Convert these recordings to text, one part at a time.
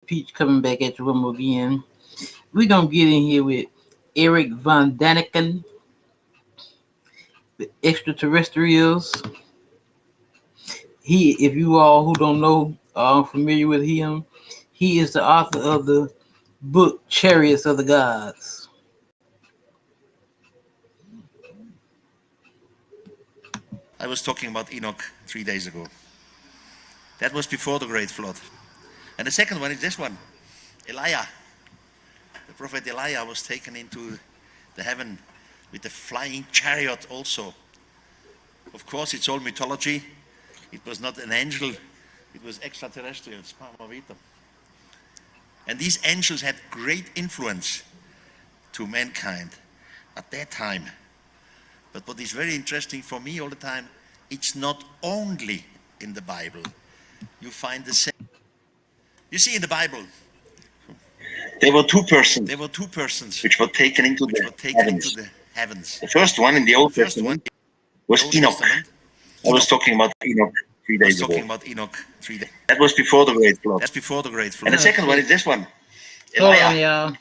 Peach coming back at the room again. We're gonna get in here with Eric Von Daniken, the extraterrestrials. If you all who don't know are familiar with him, he is the author of the book Chariots of the Gods. I was talking about Enoch 3 days ago. That was before the great flood. And the second one is this one, Elijah. The prophet Elijah was taken into the heaven with a flying chariot also. Of course, it's all mythology. It was not an angel, it was extraterrestrials. And these angels had great influence to mankind at that time. But what is very interesting for me all the time, it's not only in the Bible. You find the same. You see in the Bible, there were two persons which were taken into the heavens. The first one in the Old Testament was Enoch. I was talking about Enoch 3 days ago. That was before the great flood. And the second one is this one, Hold on, y'all.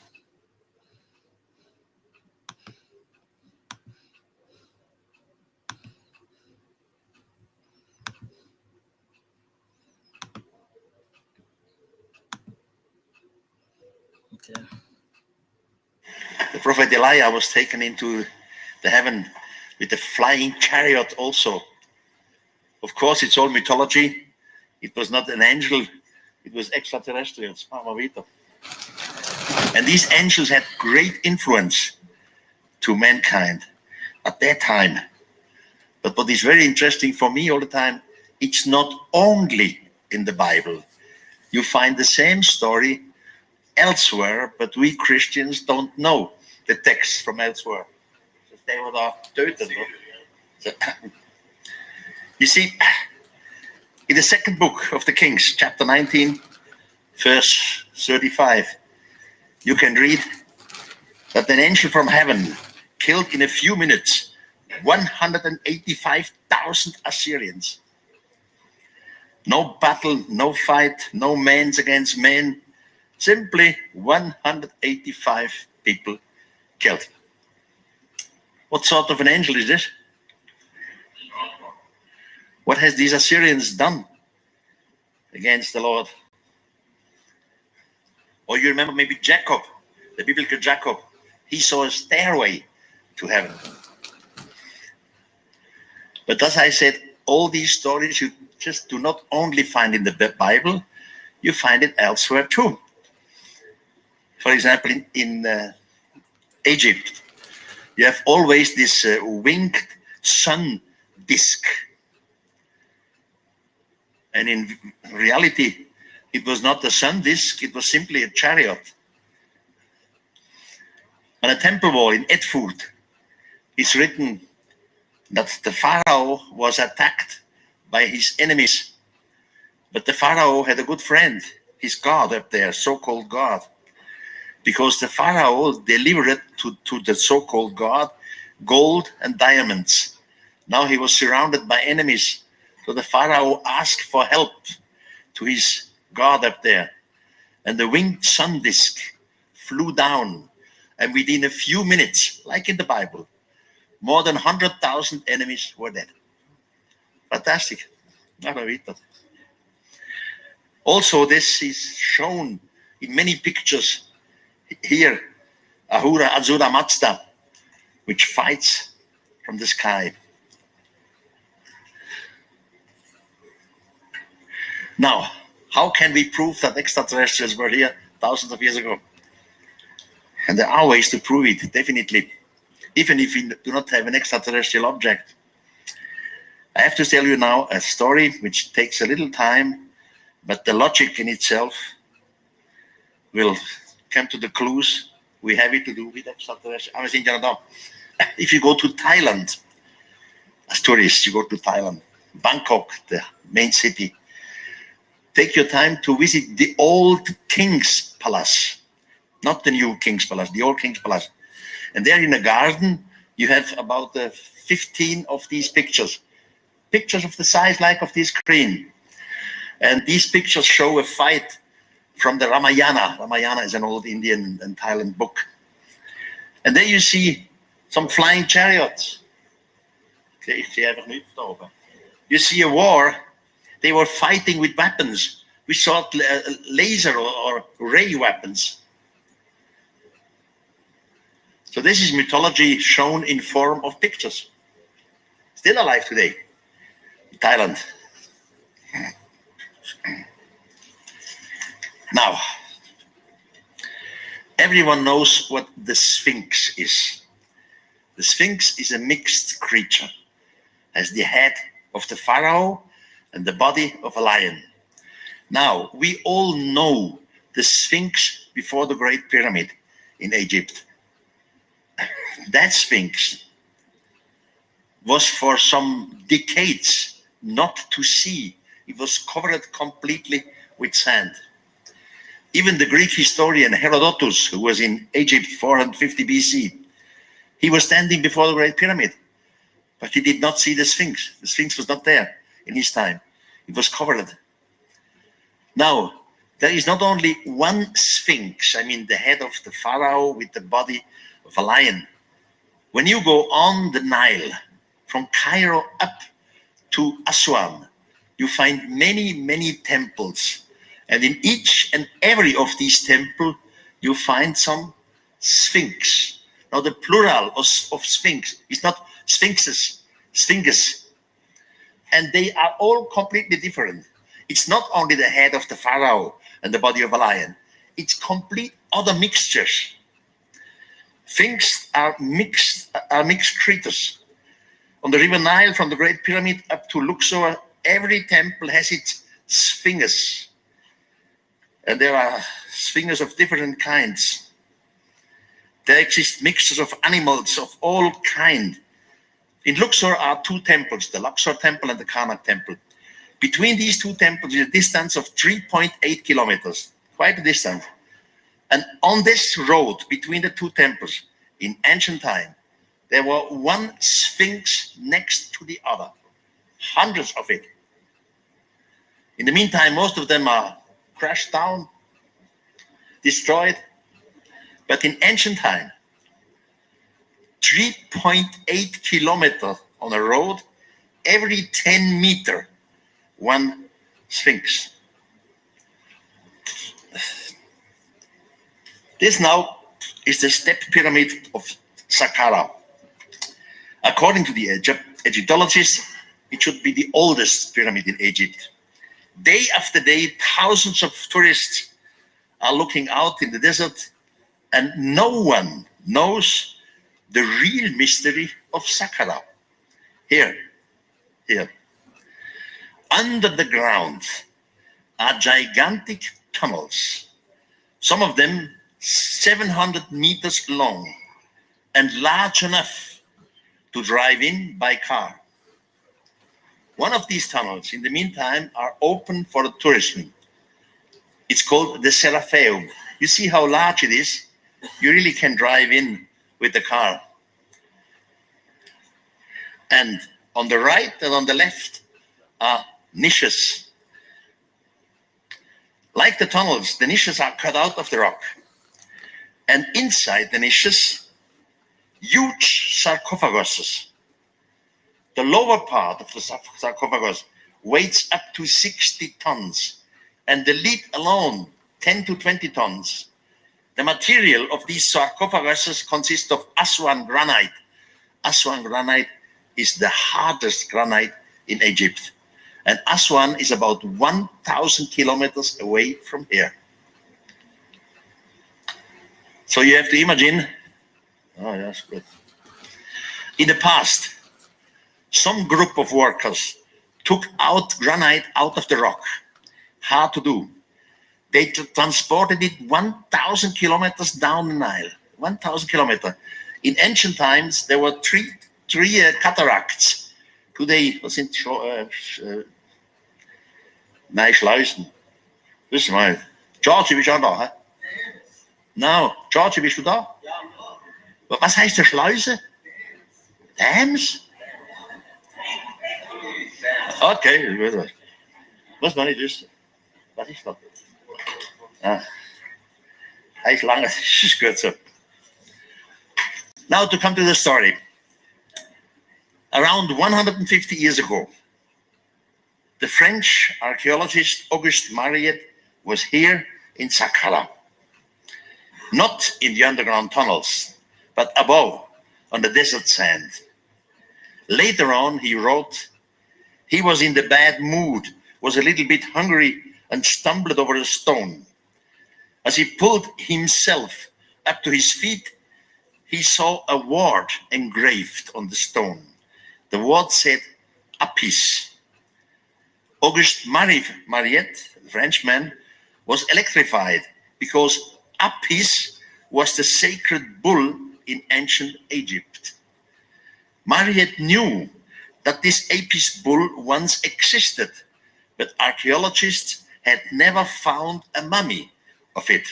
Okay. The prophet Elijah was taken into the heaven with a flying chariot also. Of course, it's all mythology. It was not an angel, it was extraterrestrials. And these angels had great influence to mankind at that time. But what is very interesting for me all the time, it's not only in the Bible. You find the same story elsewhere, but we Christians don't know the text from elsewhere. You see, in the second book of the Kings, chapter 19, verse 35, you can read that an angel from heaven killed in a few minutes 185,000 Assyrians. No battle, no fight, no men against men, simply 185 people killed. What sort of an angel is this? What has these Assyrians done against the Lord? Or you remember maybe Jacob, the biblical Jacob. He saw a stairway to heaven. But as I said, all these stories you just do not only find in the Bible, you find it elsewhere too. For example, in Egypt, you have always this winged sun disk. And in reality, it was not a sun disk, it was simply a chariot. On a temple wall in Edfu, it's written that the Pharaoh was attacked by his enemies. But the Pharaoh had a good friend, his God up there, so-called God. Because the Pharaoh delivered to the so-called God gold and diamonds. Now he was surrounded by enemies. So the Pharaoh asked for help to his God up there. And the winged sun disk flew down. And within a few minutes, like in the Bible, more than 100,000 enemies were dead. Fantastic. Also, this is shown in many pictures. Here, Ahura Azura Mazda, which fights from the sky. Now, how can we prove that extraterrestrials were here thousands of years ago? And there are ways to prove it, definitely, even if we do not have an extraterrestrial object. I have to tell you now a story which takes a little time, but the logic in itself will come to the clues we have it to do with extraterrestrials. I was in Canada. If you go to Thailand, as tourists, you go to Thailand, Bangkok, the main city, take your time to visit the old King's Palace. Not the new King's Palace, the old King's Palace. And there in a garden, you have about 15 of these pictures. Pictures of the size like of this screen. And these pictures show a fight from the Ramayana. Ramayana is an old Indian and Thailand book. And there you see some flying chariots. You see a war. They were fighting with weapons. We saw laser or ray weapons. So this is mythology shown in form of pictures. Still alive today, Thailand. Now, everyone knows what the Sphinx is. The Sphinx is a mixed creature, has the head of the pharaoh and the body of a lion. Now, we all know the Sphinx before the Great Pyramid in Egypt. That Sphinx was for some decades not to see. It was covered completely with sand. Even the Greek historian Herodotus, who was in Egypt 450 BC, he was standing before the Great Pyramid, but he did not see the Sphinx. The Sphinx was not there in his time. It was covered. Now, there is not only one Sphinx, I mean the head of the pharaoh with the body of a lion. When you go on the Nile, from Cairo up to Aswan, you find many, many temples. And in each and every of these temples, you find some sphinx. Now, the plural of sphinx is not sphinxes, sphinxes. And they are all completely different. It's not only the head of the pharaoh and the body of a lion. It's complete other mixtures. Sphinx are mixed creatures. On the river Nile, from the Great Pyramid up to Luxor, every temple has its sphinx. And there are sphinxes of different kinds. There exist mixtures of animals of all kinds. In Luxor are two temples, the Luxor temple and the Karnak temple. Between these two temples is a distance of 3.8 kilometers, quite a distance. And on this road between the two temples, in ancient time, there were one sphinx next to the other, hundreds of it. In the meantime, most of them are crashed down, destroyed. But in ancient time, 3.8 kilometers on a road, every 10 meters, one sphinx. This now is the step pyramid of Saqqara. According to the Egyptologists, it should be the oldest pyramid in Egypt. Day after day, thousands of tourists are looking out in the desert, and no one knows the real mystery of Saqqara. Here. Under the ground are gigantic tunnels, some of them 700 meters long and large enough to drive in by car. One of these tunnels, in the meantime, are open for tourism. It's called the Serapeum. You see how large it is? You really can drive in with the car. And on the right and on the left are niches. Like the tunnels, the niches are cut out of the rock. And inside the niches, huge sarcophaguses. The lower part of the sarcophagus weighs up to 60 tons, and the lid alone 10 to 20 tons. The material of these sarcophaguses consists of Aswan granite. Aswan granite is the hardest granite in Egypt. And Aswan is about 1,000 kilometers away from here. So you have to imagine, oh, that's good. In the past, some group of workers took out granite out of the rock. Hard to do. They transported it 1,000 kilometers down the Nile. 1,000 kilometers. In ancient times, there were three cataracts. Today, was sind nein, Schleusen. Wissen wir. George, bist du auch da? Hä? No. George, bist du da? Ja. Was heißt der Schleuse? Dams? Okay, muss man nicht wissen. Was ist das? Hij is langer, is good. So. Now to come to the story. Around 150 years ago, the French archaeologist Auguste Mariette was here in Saqqara. Not in the underground tunnels, but above on the desert sand. Later on, he wrote, he was in the bad mood, was a little bit hungry, and stumbled over a stone. As he pulled himself up to his feet, he saw a word engraved on the stone. The word said, Apis. Auguste Mariette, the Frenchman, was electrified because Apis was the sacred bull in ancient Egypt. Mariette knew that this Apis bull once existed, but archaeologists had never found a mummy of it.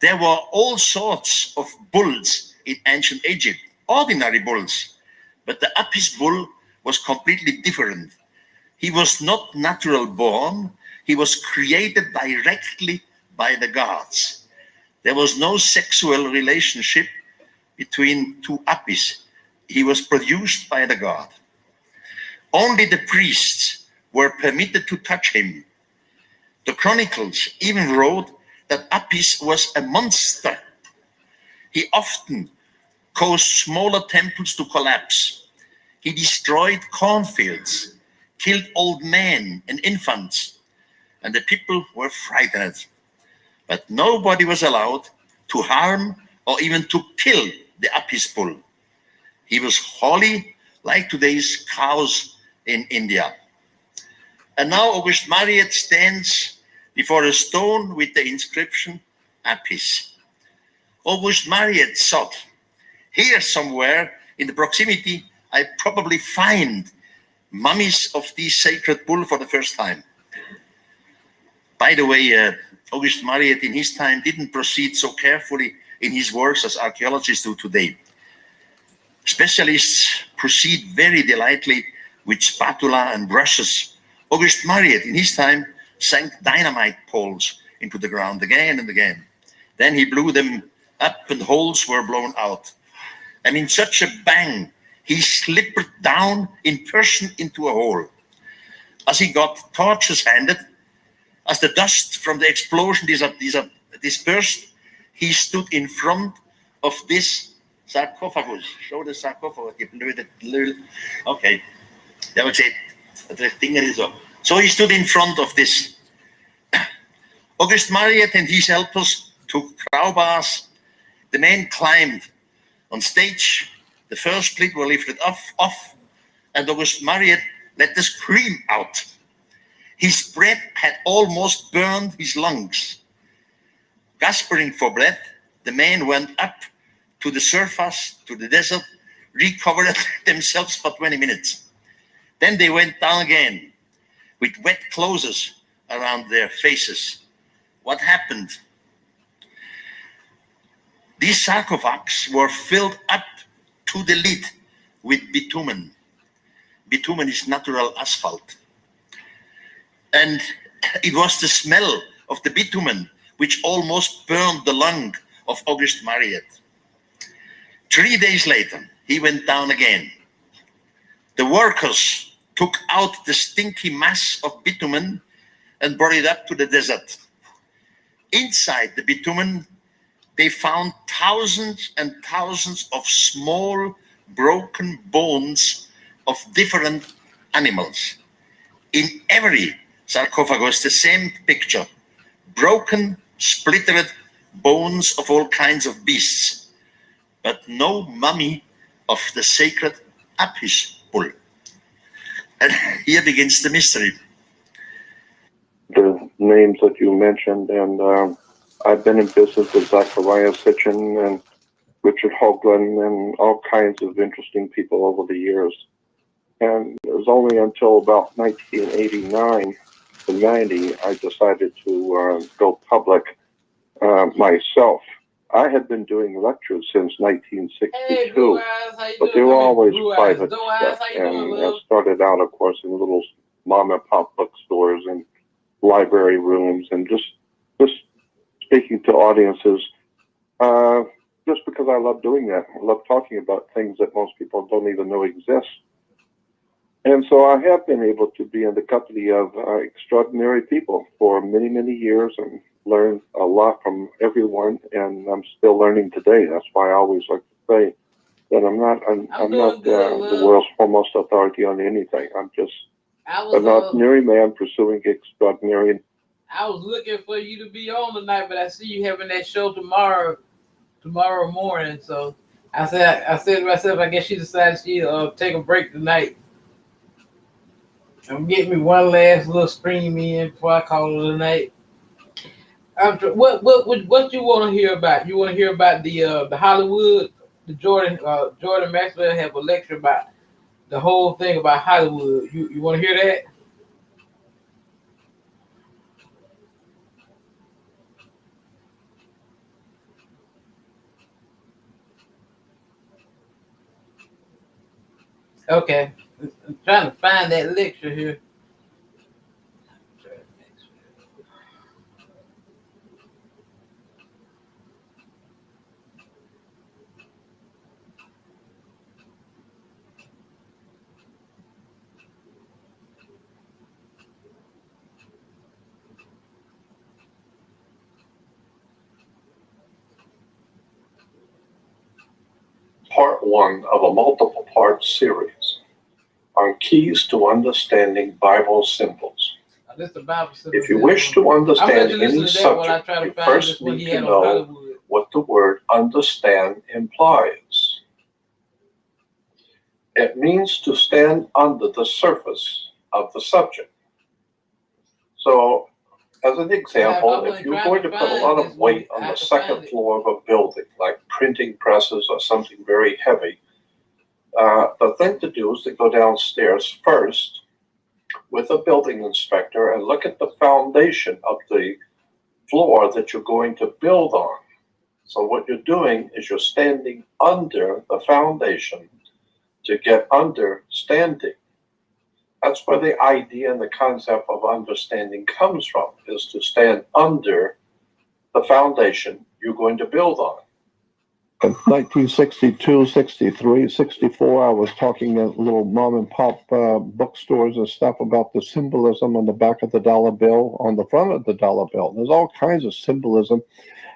There were all sorts of bulls in ancient Egypt, ordinary bulls, but the Apis bull was completely different. He was not natural born, he was created directly by the gods. There was no sexual relationship between two Apis. He was produced by the god. Only the priests were permitted to touch him. The chronicles even wrote that Apis was a monster. He often caused smaller temples to collapse. He destroyed cornfields, killed old men and infants, and the people were frightened. But nobody was allowed to harm or even to kill the Apis bull. He was holy like today's cows in India. And now Auguste Mariette stands before a stone with the inscription Apis. Auguste Mariette thought, here somewhere in the proximity, I probably find mummies of these sacred bull for the first time. By the way, Auguste Mariette in his time didn't proceed so carefully in his works as archaeologists do today. Specialists proceed very delightfully with spatula and brushes. Auguste Mariette in his time sank dynamite poles into the ground again and again. Then he blew them up and holes were blown out. And in such a bang, he slipped down in person into a hole. As he got torches handed, as the dust from the explosion dispersed, he stood in front of this sarcophagus. Show the sarcophagus. Okay. That was it. So he stood in front of this. Auguste Mariette and his helpers took crowbars. The men climbed on stage. The first plate were lifted off, and Auguste Mariette let the scream out. His breath had almost burned his lungs. Gasping for breath, the men went up to the surface, to the desert, recovered themselves for 20 minutes. Then they went down again with wet clothes around their faces. What happened? These sarcophags were filled up to the lid with bitumen. Bitumen is natural asphalt. And it was the smell of the bitumen which almost burned the lung of Auguste Mariette. 3 days later, he went down again. The workers took out the stinky mass of bitumen and brought it up to the desert. Inside the bitumen, they found thousands and thousands of small, broken bones of different animals. In every sarcophagus, the same picture: broken, splittered bones of all kinds of beasts, but no mummy of the sacred Apis bull. And here begins the mystery. The names that you mentioned, and I've been in business with Zachariah Sitchin and Richard Hoagland and all kinds of interesting people over the years. And it was only until about 1989 to 90 I decided to go public myself. I had been doing lectures since 1962, but they were always private stuff, and I started out, of course, in little mom and pop bookstores and library rooms, and just just speaking to audiences, just because I love doing that. I love talking about things that most people don't even know exist. And so I have been able to be in the company of extraordinary people for many, many years and learned a lot from everyone, and I'm still learning today. That's why I always like to say that I'm not the world's foremost authority on anything. I'm just an ordinary man pursuing extraordinary. I was looking for you to be on tonight, but I see you having that show tomorrow morning. So I said to myself, I guess she decided she'll take a break tonight. I'm getting me one last little stream in before I call it a night. What you want to hear about? You want to hear about the Hollywood, the Jordan Maxwell have a lecture about the whole thing about Hollywood. You want to hear that? Okay, I'm trying to find that lecture here. Part 1 of a multiple-part series on keys to understanding Bible symbols. This the Bible If you wish to understand any subject, you first need to know what the word understand implies. It means to stand under the surface of the subject. So, as an example, if you're going to put a lot of weight on the second floor of a building, like printing presses or something very heavy, the thing to do is to go downstairs first with a building inspector and look at the foundation of the floor that you're going to build on. So what you're doing is you're standing under the foundation to get understanding. That's where the idea and the concept of understanding comes from, is to stand under the foundation you're going to build on. In 1962, 63, 64, I was talking at little mom and pop bookstores and stuff about the symbolism on the back of the dollar bill, on the front of the dollar bill. There's all kinds of symbolism,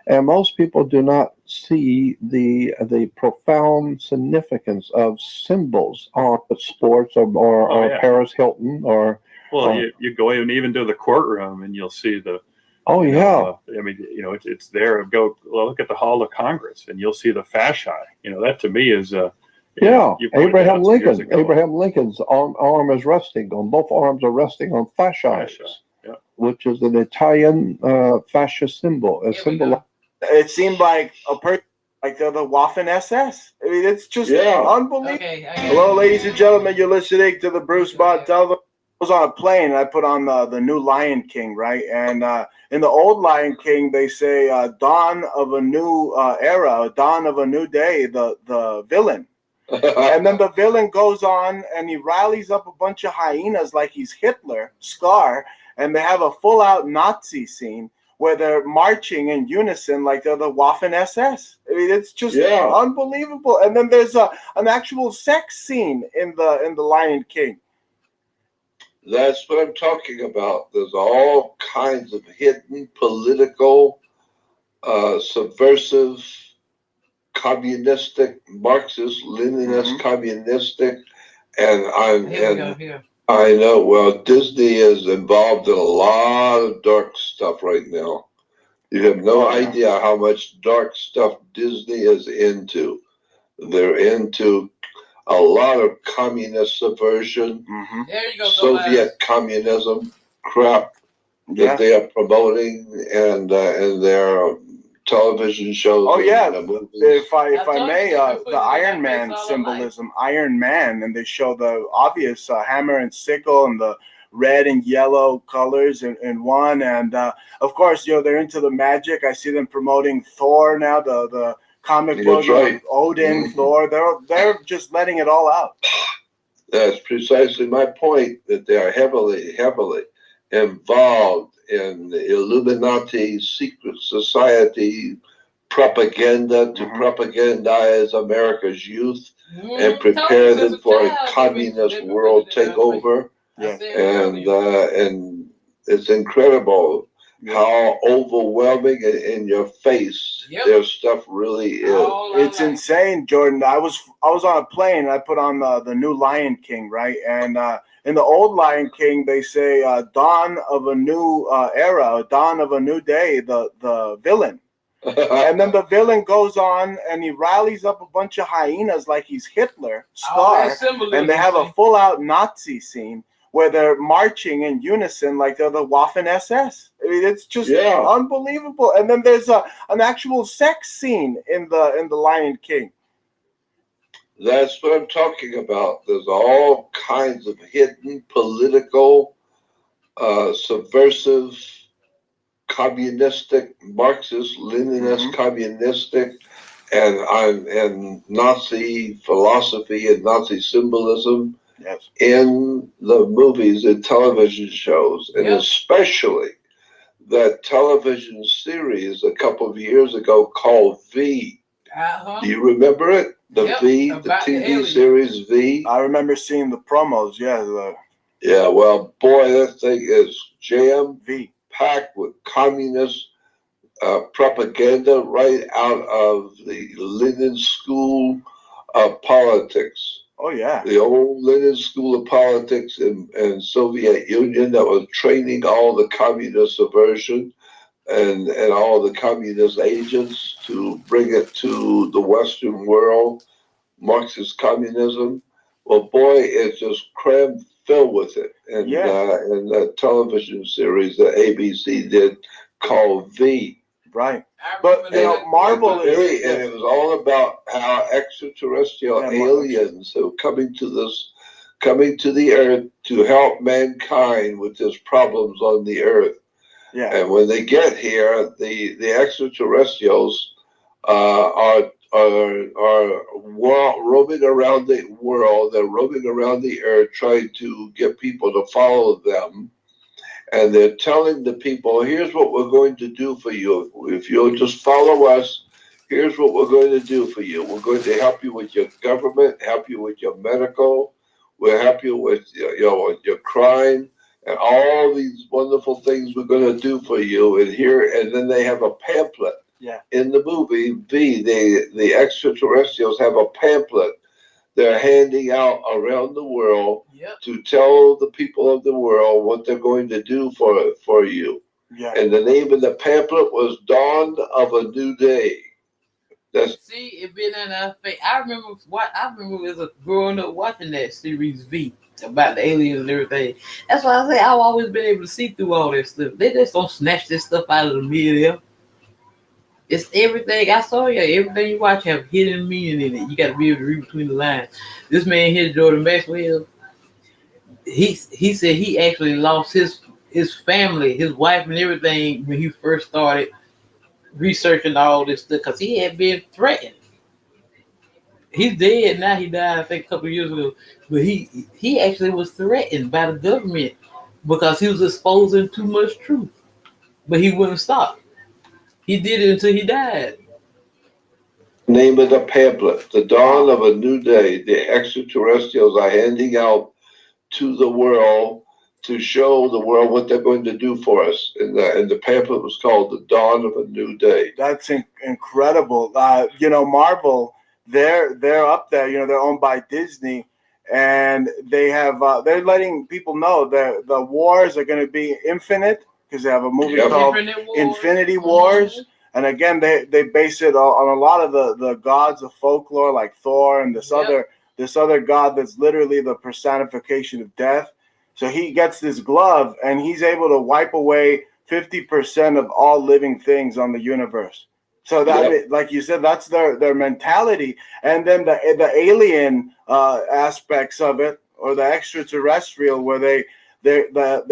and most people do not see the profound significance of symbols on sports or Paris Hilton or. Well, you go in even to the courtroom and you'll see the. Oh yeah. I mean, it's there. Go look at the Hall of Congress, and you'll see the fascia. That to me is Abraham Lincoln. Abraham Lincoln's arm is resting on, both arms are resting on fascia. Yeah. Which is an Italian fascia symbol. A symbol. It seemed like a person, like the Waffen SS. I mean, it's just unbelievable. Okay, Hello, ladies and gentlemen. You're listening to the Bruce Bott Television. I was on a plane and I put on the new Lion King, right? And in the old Lion King, they say dawn of a new era, dawn of a new day, the villain. And then the villain goes on and he rallies up a bunch of hyenas like he's Hitler, Scar, and they have a full-out Nazi scene where they're marching in unison like they're the Waffen SS. I mean, it's just unbelievable. And then there's an actual sex scene in the Lion King. That's what I'm talking about. There's all kinds of hidden political, subversive, communistic, Marxist, Leninist, communistic, and I know. Well, Disney is involved in a lot of dark stuff right now. You have no idea how much dark stuff Disney is into. They're into a lot of communist subversion, There you go, Soviet communism crap that they are promoting and their television shows. Oh yeah, movies. if I may, the Iron Man symbolism, Iron Man, and they show the obvious hammer and sickle and the red and yellow colors in one, and of course, they're into the magic. I see them promoting Thor now, the comic book, Odin, Thor. They're just letting it all out. That's precisely my point, that they are heavily involved in the Illuminati secret society propaganda to propagandize America's youth and prepare them for a communist world takeover. And it's incredible how overwhelming and in your face their stuff really is. It's insane, Jordan. I was on a plane and I put on the new Lion King, right? And in the old Lion King, they say dawn of a new era, dawn of a new day, the villain. And then the villain goes on and he rallies up a bunch of hyenas like he's Hitler, Star, and they have a full-out Nazi scene where they're marching in unison like they're the Waffen SS. I mean, it's just unbelievable. And then there's an actual sex scene in the Lion King. That's what I'm talking about. There's all kinds of hidden political, subversive, communistic, Marxist, Leninist, communistic, and Nazi philosophy and Nazi symbolism in the movies and television shows, and especially that television series a couple of years ago called V. Do you remember it? The V, the TV series V. I remember seeing the promos. Yeah, well, boy, that thing is jam-packed with communist propaganda right out of the Lenin School of Politics. Oh, yeah. The old Lenin School of Politics in Soviet Union that was training all the communist subversion and all the communist agents to bring it to the Western world, Marxist communism. Well, boy, it's just crammed filled with it. And in that television series that ABC did called V. Right. But, you know, Marvel is... And it was all about how extraterrestrial aliens are coming to the Earth to help mankind with its problems on the Earth. Yeah. And when they get here, the extraterrestrials are roaming around the world. They're roaming around the Earth trying to get people to follow them. And they're telling the people, here's what we're going to do for you. If you'll just follow us, here's what we're going to do for you. We're going to help you with your government, help you with your medical. We'll help you with your crime and all these wonderful things we're going to do for you. And then they have a pamphlet. In the movie V, the extraterrestrials have a pamphlet they're handing out around the world to tell the people of the world what they're going to do for you. And the name of the pamphlet was Dawn of a New Day. See, it been in our face. I remember as a growing up watching that series V about the aliens and everything. That's why I say I've always been able to see through all that stuff. They just don't snatch this stuff out of the midair. It's everything. I saw you. Everything you watch have hidden meaning in it. You got to be able to read between the lines. This man here, Jordan Maxwell, he said he actually lost his family, his wife and everything when he first started researching all this stuff because he had been threatened. He's dead now. He died, I think, a couple of years ago. But he actually was threatened by the government because he was exposing too much truth. But he wouldn't stop. He did it until he died. Name of the pamphlet, The Dawn of a New Day. The extraterrestrials are handing out to the world to show the world what they're going to do for us. And the pamphlet was called The Dawn of a New Day. That's incredible. Marvel, they're up there. They're owned by Disney, and they have they're letting people know that the wars are going to be infinite. Because they have a movie called Infinity Wars. And again, they base it on a lot of the gods of folklore like Thor and this other god that's literally the personification of death. So he gets this glove and he's able to wipe away 50% of all living things on the universe. So that, like you said, that's their mentality. And then the alien aspects of it, or the extraterrestrial, where they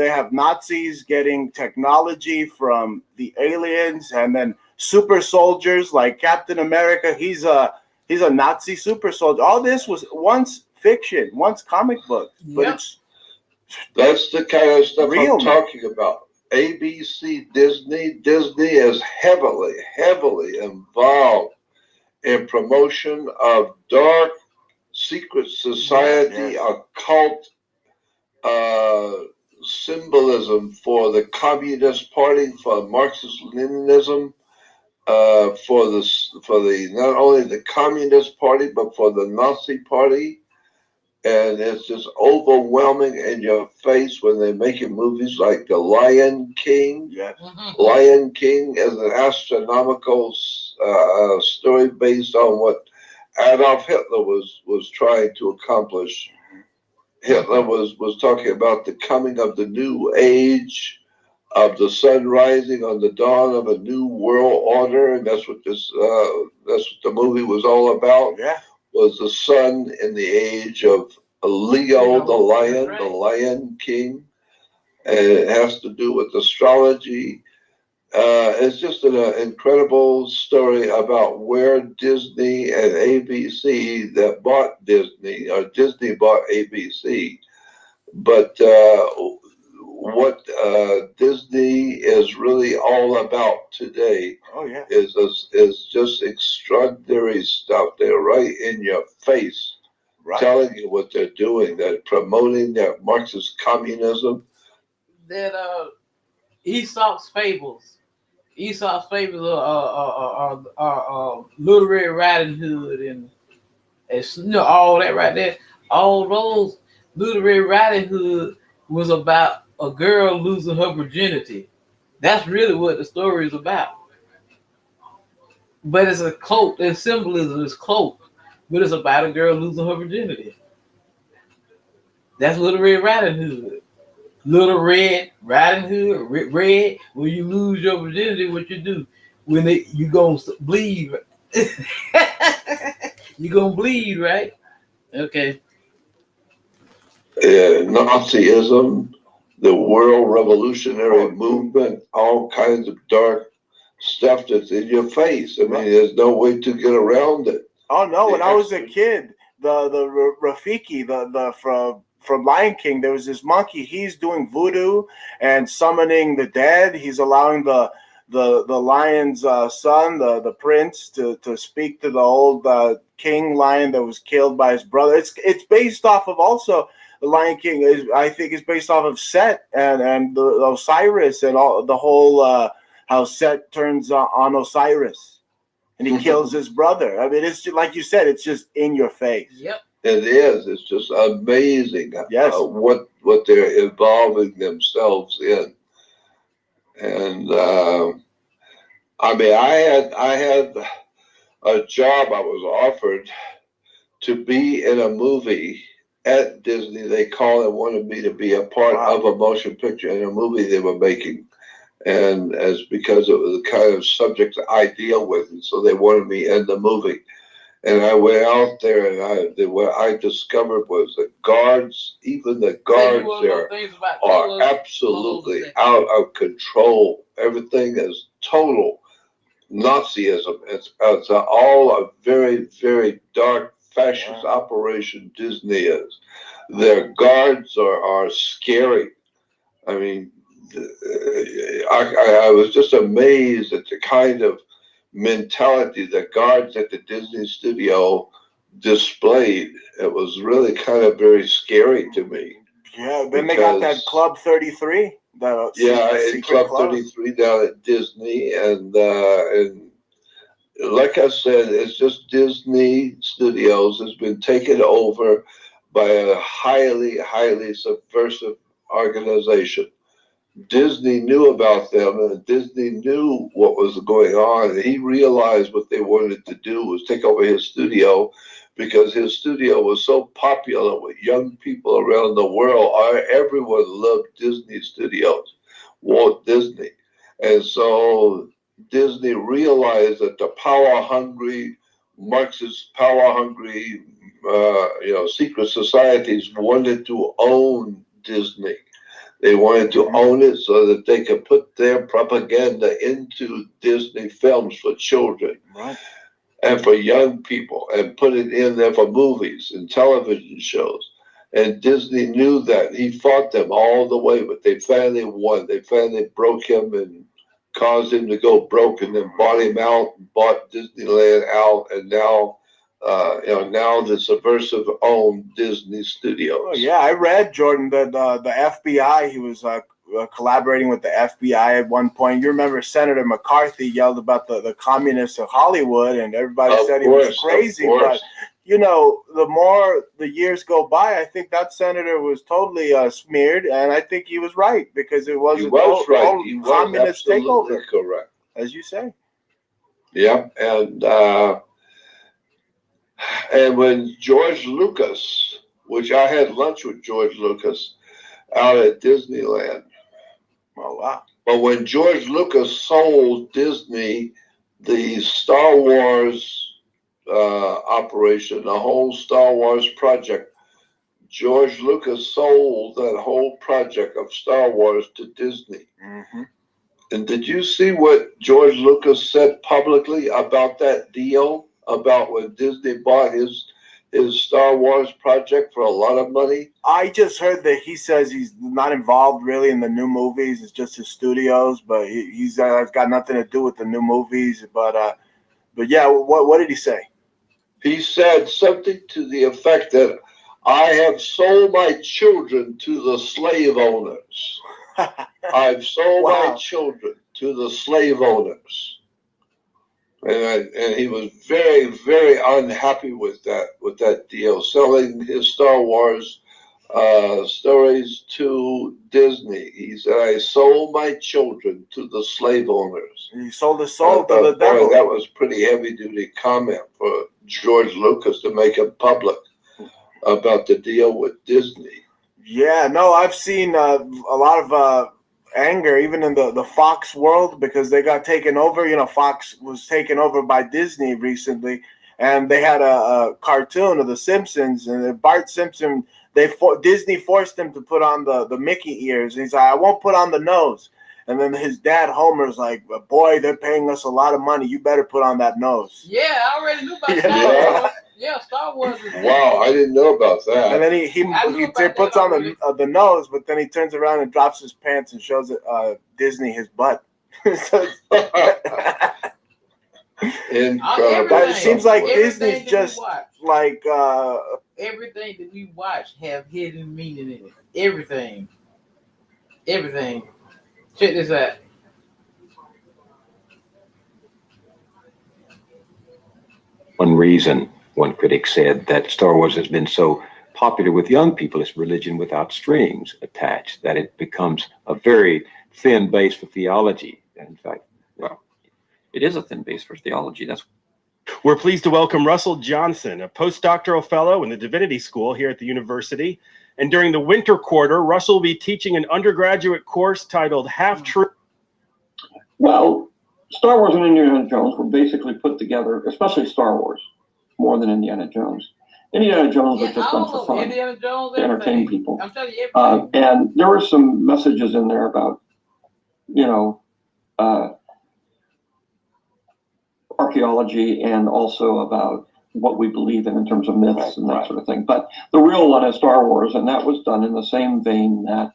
have Nazis getting technology from the aliens, and then super soldiers like Captain America. He's a Nazi super soldier. All this was once fiction, once comic book, but That's the kind of stuff Real, I'm talking about. ABC, Disney is heavily, heavily involved in promotion of dark secret society, Yes. occult symbolism for the Communist Party, for Marxist-Leninism, for the not only the Communist Party but for the Nazi Party. And it's just overwhelming in your face when they're making movies like The Lion King. Yes. Lion King is an astronomical story based on what Adolf Hitler was trying to accomplish. Hitler was talking about the coming of the new age, of the sun rising on the dawn of a new world order, and that's what the movie was all about. Yeah. Was the sun in the age of Leo the lion, the Lion King, and it has to do with astrology. It's just an incredible story about where Disney and ABC that bought Disney, or Disney bought ABC. But what Disney is really all about today is just extraordinary stuff. They're right in your face, telling you what they're doing. They're promoting their Marxist communism. That Aesop's fables. Aesop's fables are Little Red Riding Hood and all that right there. All those Little Red Riding Hood was about a girl losing her virginity. That's really what the story is about. But it's a cloak. The symbolism is cloak. But it's about a girl losing her virginity. That's Little Red Riding Hood. Little Red Riding Hood, red. When you lose your virginity, what you do? When you gonna bleed. You gonna bleed, right? Okay. Nazism, the World Revolutionary Movement, all kinds of dark stuff that's in your face. I mean, there's no way to get around it. Oh no! When I was a kid, the Rafiki, from Lion King, there was this monkey. He's doing voodoo and summoning the dead. He's allowing the lion's son, the prince, to speak to the old king lion that was killed by his brother. It's based off of also the Lion King. I think it's based off of Set and the Osiris and all the whole how Set turns on Osiris and he kills his brother. I mean, it's just, like you said, it's just in your face. Yep. It is. It's just amazing. Yes. What they're involving themselves in. And I mean, I had a job I was offered to be in a movie at Disney. They wanted me to be a part of a motion picture in a movie they were making. And as because it was the kind of subject I deal with, and so they wanted me in the movie. And I went out there, and what I discovered was the guards, even the guards there, are absolutely out of control. Everything is total Nazism. It's all a very, very dark fascist operation Disney is. Their guards are scary. I mean, I was just amazed at the kind of mentality the guards at the Disney studio displayed. It was really kind of very scary to me. Yeah, then they got that Club 33. Club 33 down at Disney, and like I said, it's just Disney Studios has been taken over by a highly, highly subversive organization. Disney knew about them, and Disney knew what was going on, and he realized what they wanted to do was take over his studio, because his studio was so popular with young people around the world. Everyone loved Disney Studios, Walt Disney. And so Disney realized that the power-hungry, Marxist power-hungry, secret societies wanted to own Disney. They wanted to own it so that they could put their propaganda into Disney films for children and for young people, and put it in there for movies and television shows. And Disney knew that. He fought them all the way, but they finally won. They finally broke him and caused him to go broke, and then bought him out, bought Disneyland out, and now, now the Subversive owned Disney Studios. Oh, yeah, I read, Jordan, that the FBI, he was collaborating with the FBI at one point. You remember Senator McCarthy yelled about the communists of Hollywood, and everybody said he was crazy. But, you know, the more the years go by, I think that senator was totally smeared, and I think he was right, because it was a total communist takeover. Correct. As you say. Yeah, and when George Lucas, which I had lunch with George Lucas out at Disneyland. Oh, wow. But when George Lucas sold Disney the Star Wars operation, the whole Star Wars project, George Lucas sold that whole project of Star Wars to Disney. Mm-hmm. And did you see what George Lucas said publicly about that deal? About when Disney bought his Star Wars project for a lot of money? I just heard that he says he's not involved really in the new movies. It's just his studios, but he's got nothing to do with the new movies. But yeah, what did he say? He said something to the effect that I have sold my children to the slave owners. I've sold my children to the slave owners. And he was very, very unhappy with that deal, selling his Star Wars stories to Disney. He said, I sold my children to the slave owners. He sold his soul to the devil. That was pretty heavy-duty comment for George Lucas to make it public about the deal with Disney. Yeah, no, I've seen a lot of anger even in the Fox world, because they got taken over. You know, Fox was taken over by Disney recently, and they had a cartoon of the Simpsons, and Bart Simpson, Disney forced him to put on the Mickey ears, and he's like, I won't put on the nose. And then his dad Homer's like, boy, they're paying us a lot of money, you better put on that nose. Yeah, I already knew about Star Wars. Yeah, Star Wars is wow, I didn't know about that. And then he puts on the nose, but then he turns around and drops his pants and shows Disney his butt. Incredible. It seems like Disney's just like everything that we watch have hidden meaning in it. Everything. Check this out. One reason, one critic said, that Star Wars has been so popular with young people is religion without strings attached, that it becomes a very thin base for theology. In fact, well, it is a thin base for theology. We're pleased to welcome Russell Johnson, a postdoctoral fellow in the Divinity School here at the university. And during the winter quarter, Russell will be teaching an undergraduate course titled Half Truth. Well, Star Wars and Indiana Jones were basically put together, especially Star Wars, more than Indiana Jones. Indiana Jones was just done for fun, to entertain people. I'm telling you everything. And there were some messages in there about, archaeology, and also about what we believe in terms of myths and that sort of thing. But the real one is Star Wars, and that was done in the same vein that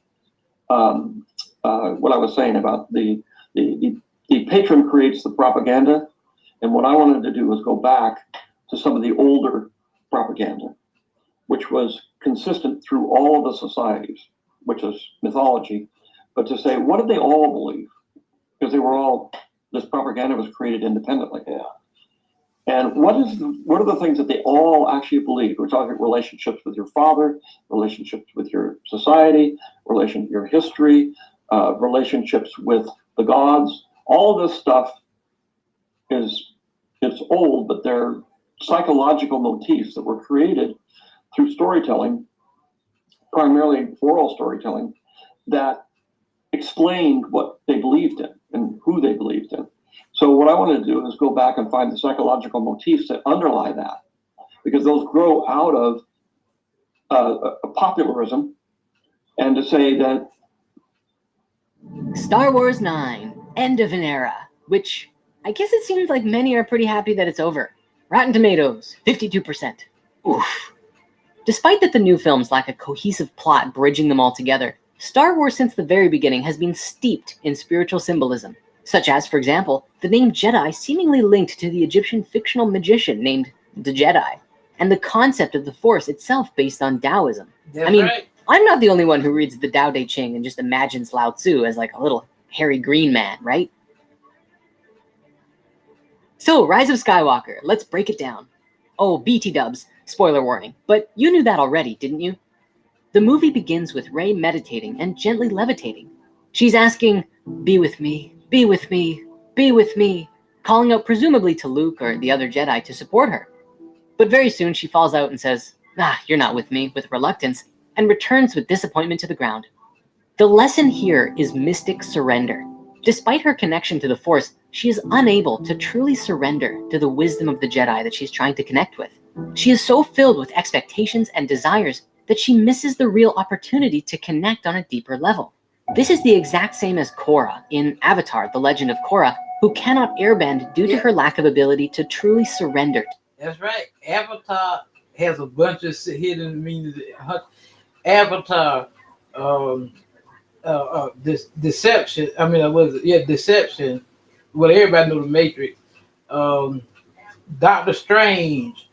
what I was saying about the patron creates the propaganda. And what I wanted to do was go back to some of the older propaganda, which was consistent through all of the societies, which is mythology, but to say, what did they all believe? Because this propaganda was created independently. Yeah. And what are the things that they all actually believe? We're talking relationships with your father, relationships with your society, your history, relationships with the gods. All of this stuff it's old, but they're psychological motifs that were created through storytelling, primarily oral storytelling, that explained what they believed in and who they believed in. So what I want to do is go back and find the psychological motifs that underlie that, because those grow out of popularism, and to say that Star Wars 9, end of an era, which I guess it seems like many are pretty happy that it's over. Rotten Tomatoes, 52%. Oof. Despite that the new films lack a cohesive plot bridging them all together, Star Wars since the very beginning has been steeped in spiritual symbolism, such as, for example, the name Jedi seemingly linked to the Egyptian fictional magician named the Jedi, and the concept of the Force itself based on Taoism. That's I mean, right. I'm not the only one who reads the Tao Te Ching and just imagines Lao Tzu as like a little hairy green man, right? So, Rise of Skywalker, let's break it down. Oh, BT dubs, spoiler warning, but you knew that already, didn't you? The movie begins with Rey meditating and gently levitating. She's asking, "Be with me, be with me, be with me," calling out presumably to Luke or the other Jedi to support her. But very soon she falls out and says, "You're not with me," with reluctance, and returns with disappointment to the ground. The lesson here is mystic surrender. Despite her connection to the Force, she is unable to truly surrender to the wisdom of the Jedi that she's trying to connect with. She is so filled with expectations and desires that she misses the real opportunity to connect on a deeper level. This is the exact same as Korra in Avatar, The Legend of Korra, who cannot airbend due to her lack of ability to truly surrender. That's right. Avatar has a bunch of hidden meanings. Avatar, this deception. I mean, deception. Well, everybody know the Matrix. Doctor Strange,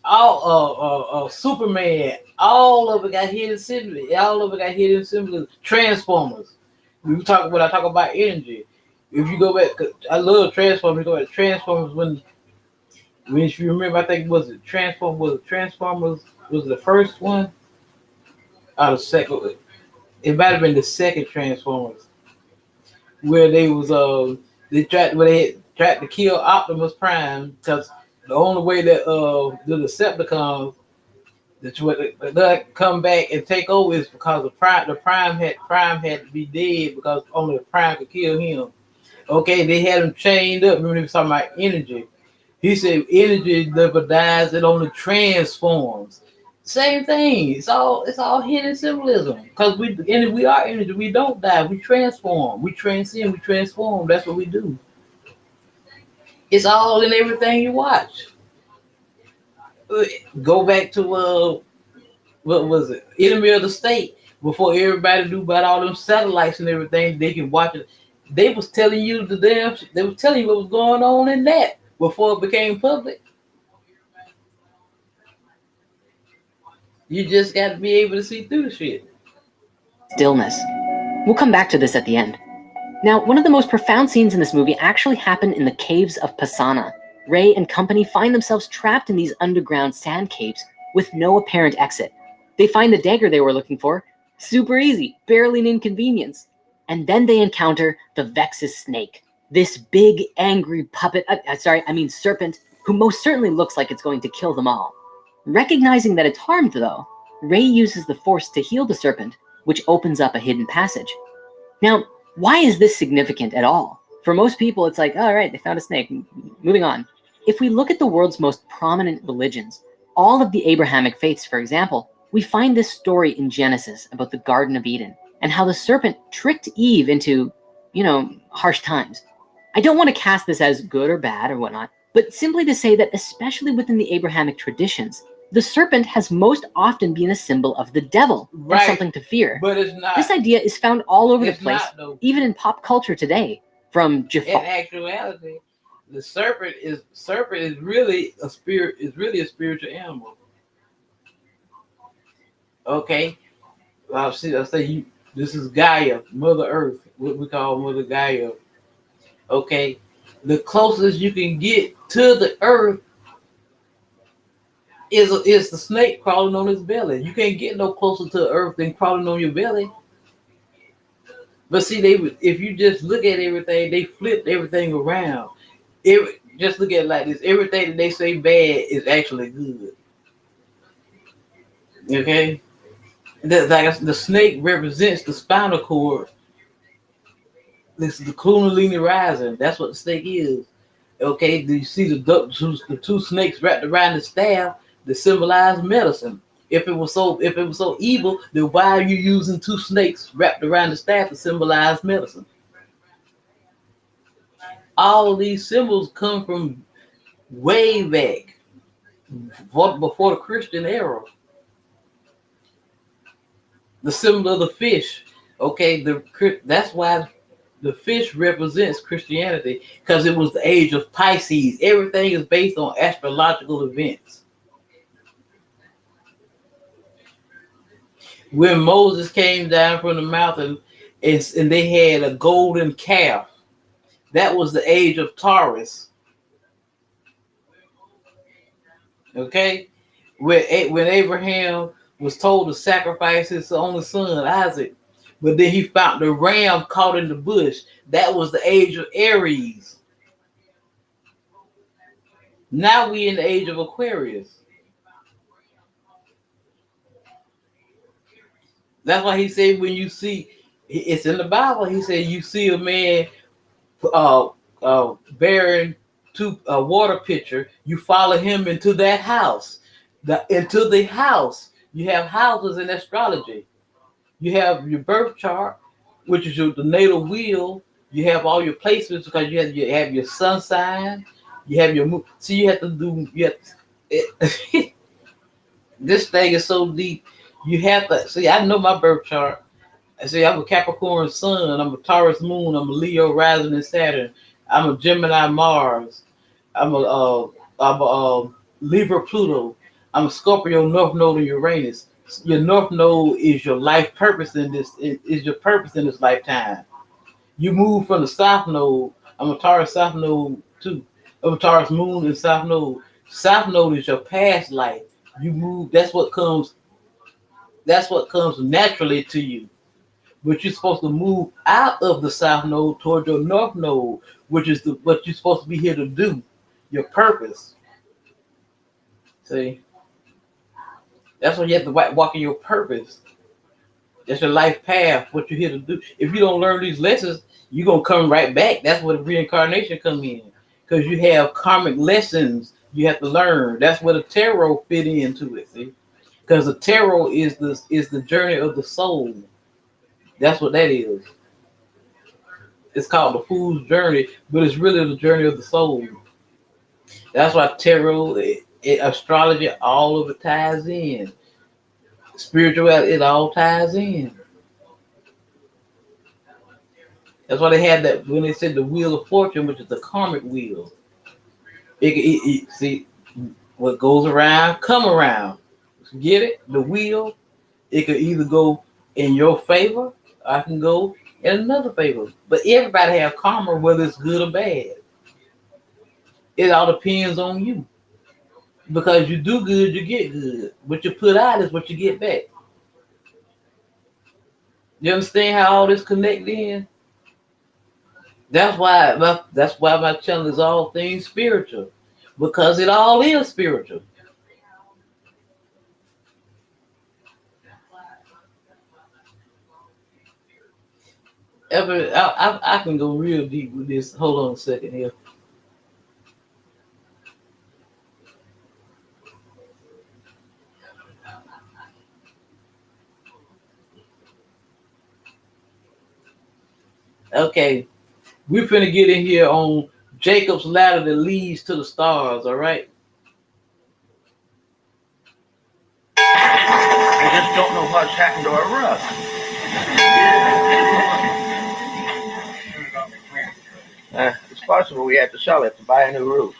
all Superman, all of it got hidden symbols. All of it got hidden symbols. Transformers. When I talk about energy. If you go back, I love Transformers. Go back to Transformers when if you remember, I think Transformers was the first one. Out of second, it might have been the second Transformers, where they tried to kill Optimus Prime because the only way that the Decepticons that come back and take over is because the Prime had to be dead because only the Prime could kill him. Okay, they had him chained up. Remember, he was talking about energy. He said energy never dies; it only transforms. Same thing. It's all hidden symbolism because we are energy. We don't die. We transform. We transcend. We transform. That's what we do. It's all in everything you watch. Go back to what was it? Enemy of the State. Before everybody knew about all them satellites and everything, they can watch it. They was telling you They was telling you what was going on in that before it became public. You just got to be able to see through the shit. Stillness. We'll come back to this at the end. Now, one of the most profound scenes in this movie actually happened in the caves of Pasana. Rey and company find themselves trapped in these underground sand caves with no apparent exit. They find the dagger they were looking for. Super easy, barely an inconvenience. And then they encounter the Vexus snake, this big, angry serpent, who most certainly looks like it's going to kill them all. Recognizing that it's harmed, though, Rey uses the Force to heal the serpent, which opens up a hidden passage. Now, why is this significant at all? For most people, it's like, all right, they found a snake, moving on. If we look at the world's most prominent religions, all of the Abrahamic faiths, for example, we find this story in Genesis about the Garden of Eden and how the serpent tricked Eve into, harsh times. I don't want to cast this as good or bad or whatnot, but simply to say that especially within the Abrahamic traditions, the serpent has most often been a symbol of the devil and something to fear. But it's not. This idea is found all over the place, not, even in pop culture today. From Jafar. In actuality, the serpent is really a spirit. Is really a spiritual animal. Okay, I'll say this is Gaia, Mother Earth, what we call Mother Gaia. Okay, the closest you can get to the Earth is the snake crawling on his belly. You can't get no closer to the Earth than crawling on your belly. But see, if you just look at everything, they flipped everything around. Just look at it like this. Everything that they say bad is actually good. Okay? The snake represents the spinal cord. This is the Kundalini rising. That's what the snake is. Okay? Do you see the two snakes wrapped around the staff that symbolize medicine? If it was so evil, then why are you using two snakes wrapped around the staff to symbolize medicine? All of these symbols come from way back, before the Christian era. the symbol of the fish. Okay, that's why the fish represents Christianity, because it was the age of Pisces. Everything is based on astrological events. When Moses came down from the mountain and they had a golden calf, that was the age of Taurus. Okay, when Abraham was told to sacrifice his only son Isaac, but then he found the ram caught in the bush. That was the age of Aries. Now we in the age of Aquarius. That's why he said when you see, it's in the Bible. He said you see a man bearing a water pitcher, you follow him into that house. Into the house. You have houses in astrology. You have your birth chart, which is the natal wheel. You have all your placements because you have your sun sign. You have your moon. So you have to do. This thing is so deep. You have to see. I know my birth chart. I see. I'm a Capricorn Sun. I'm a Taurus Moon. I'm a Leo rising in Saturn. I'm a Gemini Mars. I'm a Libra Pluto. I'm a Scorpio North Node in Uranus. Your North Node is your life purpose in this. Is your purpose in this lifetime. You move from the South Node. I'm a Taurus South Node too. I'm a Taurus Moon and South Node. South Node is your past life. You move. That's what comes naturally to you. But you're supposed to move out of the South Node toward your North Node, which is what you're supposed to be here to do, your purpose. See, that's what you have to walk in your purpose. That's your life path, what you're here to do. If you don't learn these lessons, you're going to come right back. That's where the reincarnation comes in, because you have karmic lessons you have to learn. That's where the tarot fit into it, see? Because the tarot is the journey of the soul. That's what that is. It's called the Fool's Journey, but it's really the journey of the soul. That's why tarot, astrology, all of it ties in. Spirituality, it all ties in. That's why they had that when they said the Wheel of Fortune, which is the karmic wheel. See, what goes around, come around. Get it? The wheel, it could either go in your favor, or I can go in another favor. But everybody have karma, whether it's good or bad. It all depends on you. Because you do good, you get good. What you put out is what you get back. You understand how all this connect in? That's why my channel is all things spiritual. Because it all is spiritual. I can go real deep with this. Hold on a second here. Okay, we're finna get in here on Jacob's ladder that leads to the stars, all right? I just don't know what's happened to our rug. It's possible we had to sell it to buy a new roof.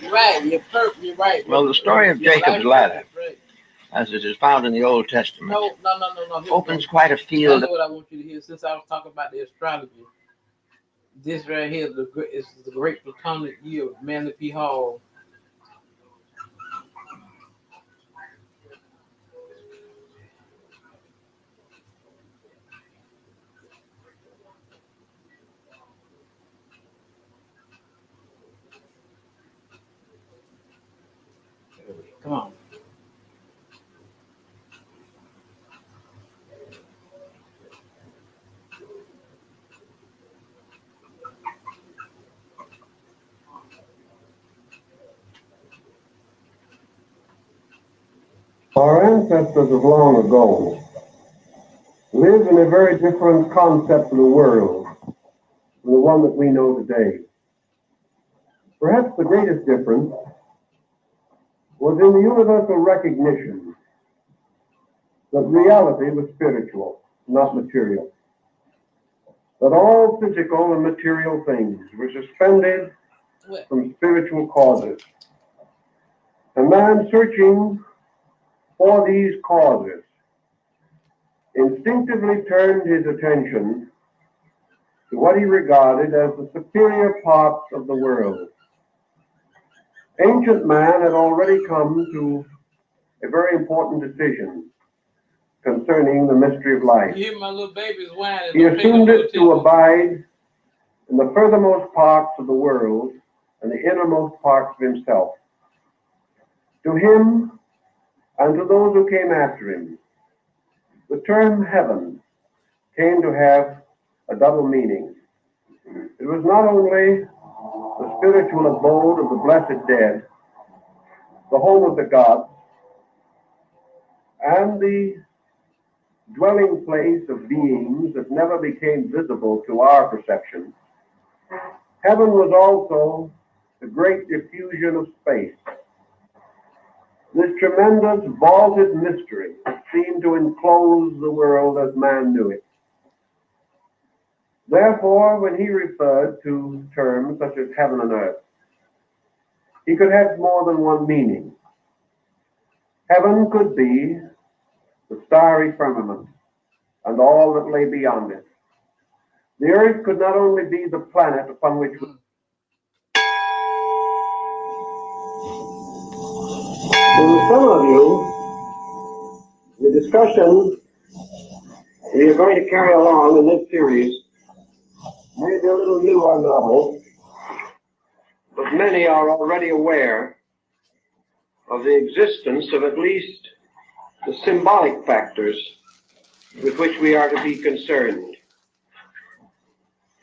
Right, you're right. Well, the story of Jacob's ladder, as it is found in the Old Testament, No. opens quite a field. That's what I want you to hear. Since I was talking about the astrology, this right here is the Great Platonic Year of Manly P. Hall. Come on. Our ancestors of long ago lived in a very different concept of the world from the one that we know today. Perhaps the greatest difference was in the universal recognition that reality was spiritual, not material. That all physical and material things were suspended from spiritual causes. And man, searching for these causes, instinctively turned his attention to what he regarded as the superior parts of the world. Ancient man had already come to a very important decision concerning the mystery of life. You hear my little baby's whining. He assumed it to abide in the furthermost parts of the world and the innermost parts of himself. To him and to those who came after him, the term heaven came to have a double meaning. It was not only the spiritual abode of the blessed dead, the home of the gods, and the dwelling place of beings that never became visible to our perception. Heaven was also the great diffusion of space, this tremendous vaulted mystery that seemed to enclose the world as man knew it. Therefore, when he referred to terms such as heaven and earth, he could have more than one meaning. Heaven could be the starry firmament and all that lay beyond it. The earth could not only be the planet upon which we... For some of you, the discussion we are going to carry along in this series may be a little new on level, but many are already aware of the existence of at least the symbolic factors with which we are to be concerned.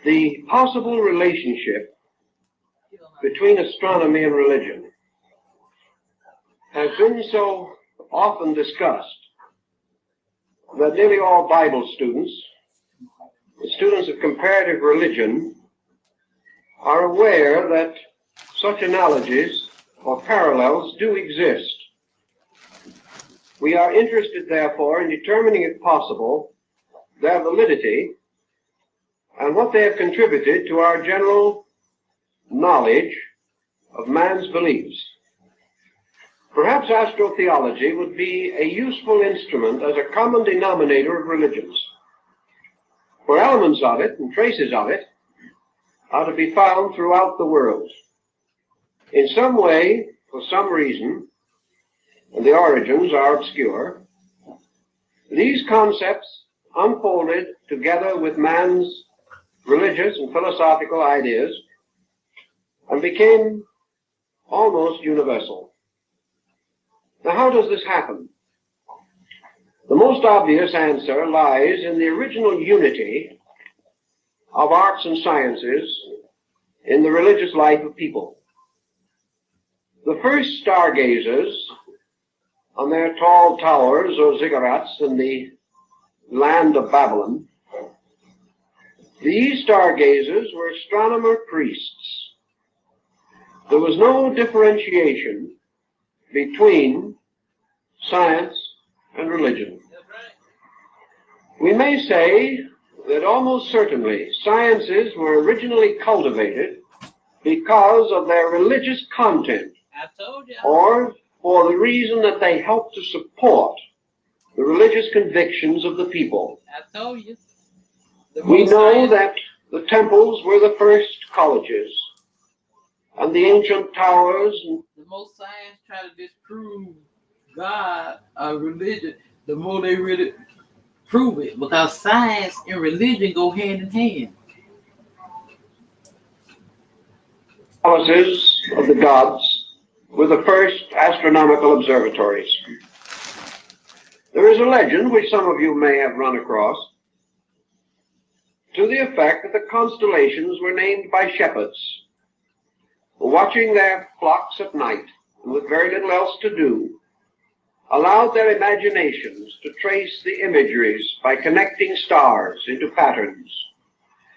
The possible relationship between astronomy and religion has been so often discussed that nearly all Bible students, the students of comparative religion, are aware that such analogies or parallels do exist. We are interested, therefore, in determining, if possible, their validity and what they have contributed to our general knowledge of man's beliefs. Perhaps astrotheology would be a useful instrument as a common denominator of religions, for elements of it and traces of it are to be found throughout the world. In some way, for some reason, and the origins are obscure, these concepts unfolded together with man's religious and philosophical ideas and became almost universal. Now, how does this happen? The most obvious answer lies in the original unity of arts and sciences in the religious life of people. The first stargazers on their tall towers or ziggurats in the land of Babylon, these stargazers were astronomer priests. There was no differentiation between science and religion. We may say that almost certainly sciences were originally cultivated because of their religious content, or for the reason that they helped to support the religious convictions of the people. I told you. We know that the temples were the first colleges, and the ancient towers. The more science try to disprove God or religion, the more they really prove it, because science and religion go hand in hand. Palaces of the gods were the first astronomical observatories. There is a legend, which some of you may have run across, to the effect that the constellations were named by shepherds who, watching their flocks at night and with very little else to do, allowed their imaginations to trace the imageries by connecting stars into patterns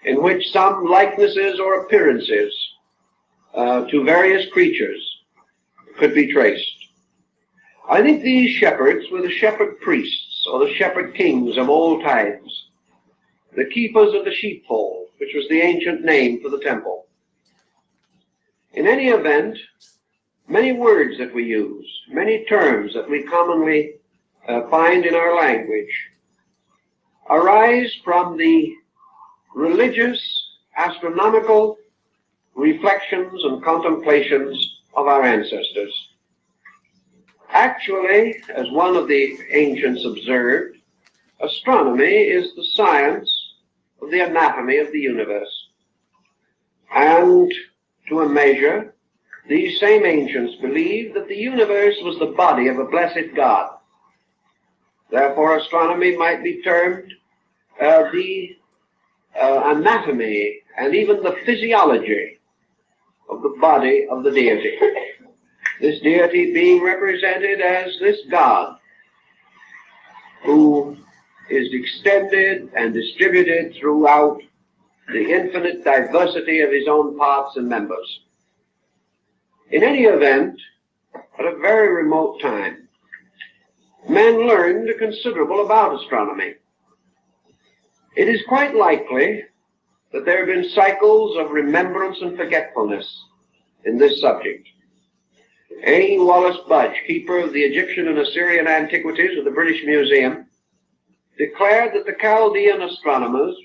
in which some likenesses or appearances to various creatures could be traced. I think these shepherds were the shepherd priests or the shepherd kings of old times, the keepers of the sheepfold, which was the ancient name for the temple. In any event, many words that we use, many terms that we commonly find in our language arise from the religious, astronomical reflections and contemplations of our ancestors. Actually, as one of the ancients observed, astronomy is the science of the anatomy of the universe. And to a measure, these same ancients believed that the universe was the body of a blessed God. Therefore, astronomy might be termed the anatomy and even the physiology of the body of the deity. This deity being represented as this God who is extended and distributed throughout the infinite diversity of his own parts and members. In any event, at a very remote time, men learned considerable about astronomy. It is quite likely that there have been cycles of remembrance and forgetfulness in this subject. A. Wallace Budge, keeper of the Egyptian and Assyrian antiquities of the British Museum, declared that the Chaldean astronomers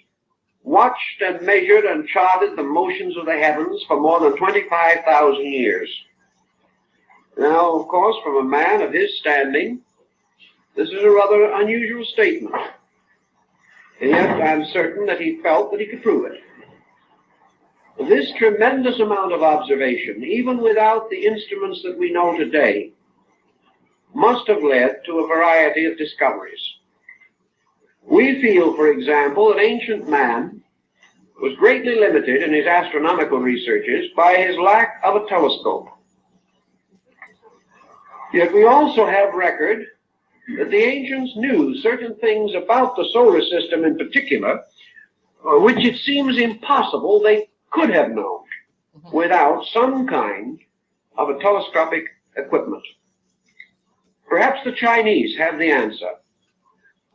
watched and measured and charted the motions of the heavens for more than 25,000 years. Now, of course, from a man of his standing, this is a rather unusual statement. And yet I'm certain that he felt that he could prove it. This tremendous amount of observation, even without the instruments that we know today, must have led to a variety of discoveries. We feel, for example, that ancient man was greatly limited in his astronomical researches by his lack of a telescope. Yet we also have record that the ancients knew certain things about the solar system in particular, which it seems impossible they could have known without some kind of a telescopic equipment. Perhaps the Chinese have the answer.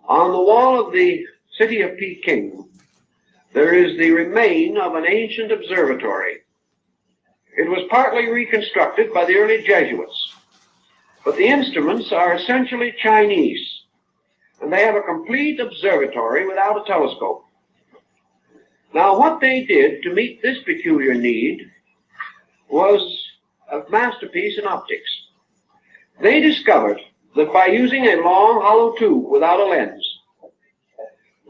On the wall of the city of Peking, there is the remain of an ancient observatory. It was partly reconstructed by the early Jesuits, but the instruments are essentially Chinese, and they have a complete observatory without a telescope. Now, what they did to meet this peculiar need was a masterpiece in optics. They discovered that by using a long hollow tube without a lens,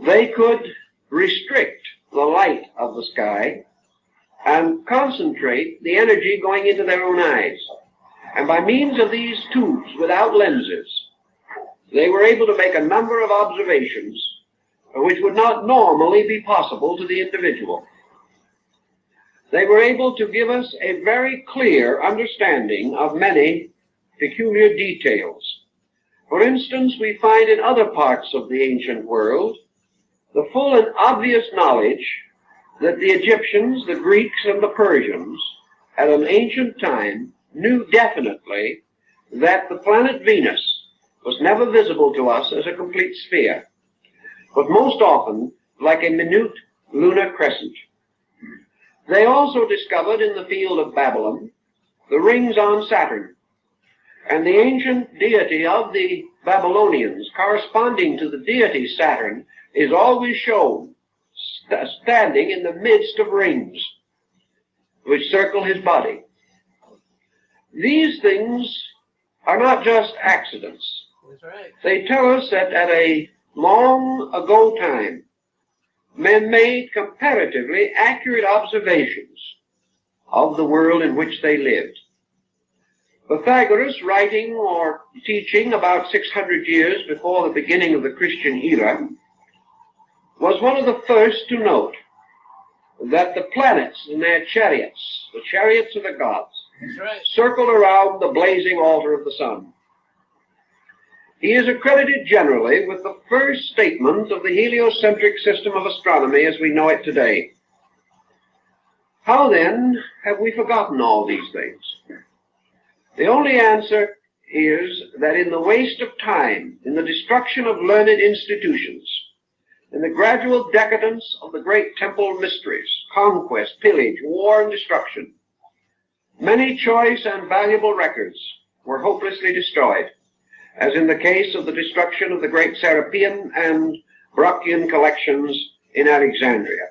they could restrict the light of the sky and concentrate the energy going into their own eyes. And by means of these tubes without lenses, they were able to make a number of observations which would not normally be possible to the individual. They were able to give us a very clear understanding of many peculiar details. For instance, we find in other parts of the ancient world the full and obvious knowledge that the Egyptians, the Greeks, and the Persians at an ancient time knew definitely that the planet Venus was never visible to us as a complete sphere, but most often like a minute lunar crescent. They also discovered in the field of Babylon the rings on Saturn, and the ancient deity of the Babylonians corresponding to the deity Saturn is always shown standing in the midst of rings which circle his body. These things are not just accidents. That's right. They tell us that at a long ago time, men made comparatively accurate observations of the world in which they lived. Pythagoras, writing or teaching about 600 years before the beginning of the Christian era, was one of the first to note that the planets in their chariots, the chariots of the gods, That's right. circled around the blazing altar of the sun. He is accredited generally with the first statement of the heliocentric system of astronomy as we know it today. How then have we forgotten all these things? The only answer is that in the waste of time, in the destruction of learned institutions, in the gradual decadence of the great temple mysteries, conquest, pillage, war, and destruction, many choice and valuable records were hopelessly destroyed, as in the case of the destruction of the great Serapean and Brocchian collections in Alexandria.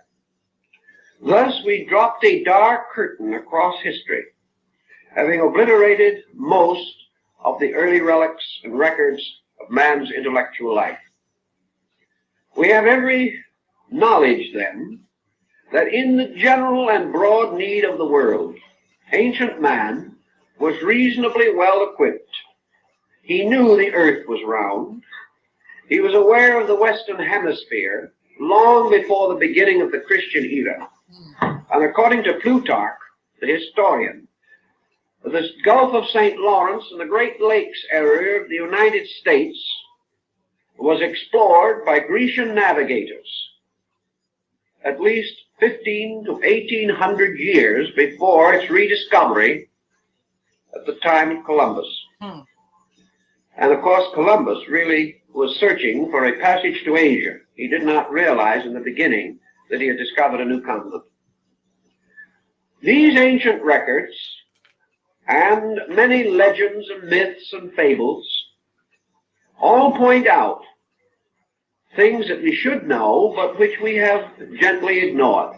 Thus we dropped a dark curtain across history, having obliterated most of the early relics and records of man's intellectual life. We have every knowledge, then, that in the general and broad need of the world, ancient man was reasonably well equipped. He knew the earth was round. He was aware of the Western Hemisphere long before the beginning of the Christian era. And according to Plutarch, the historian, the Gulf of St. Lawrence and the Great Lakes area of the United States was explored by Grecian navigators at least 15 to 1800 years before its rediscovery at the time of Columbus. And of course, Columbus really was searching for a passage to Asia. He did not realize in the beginning that he had discovered a new continent. These ancient records and many legends and myths and fables all point out things that we should know, but which we have gently ignored.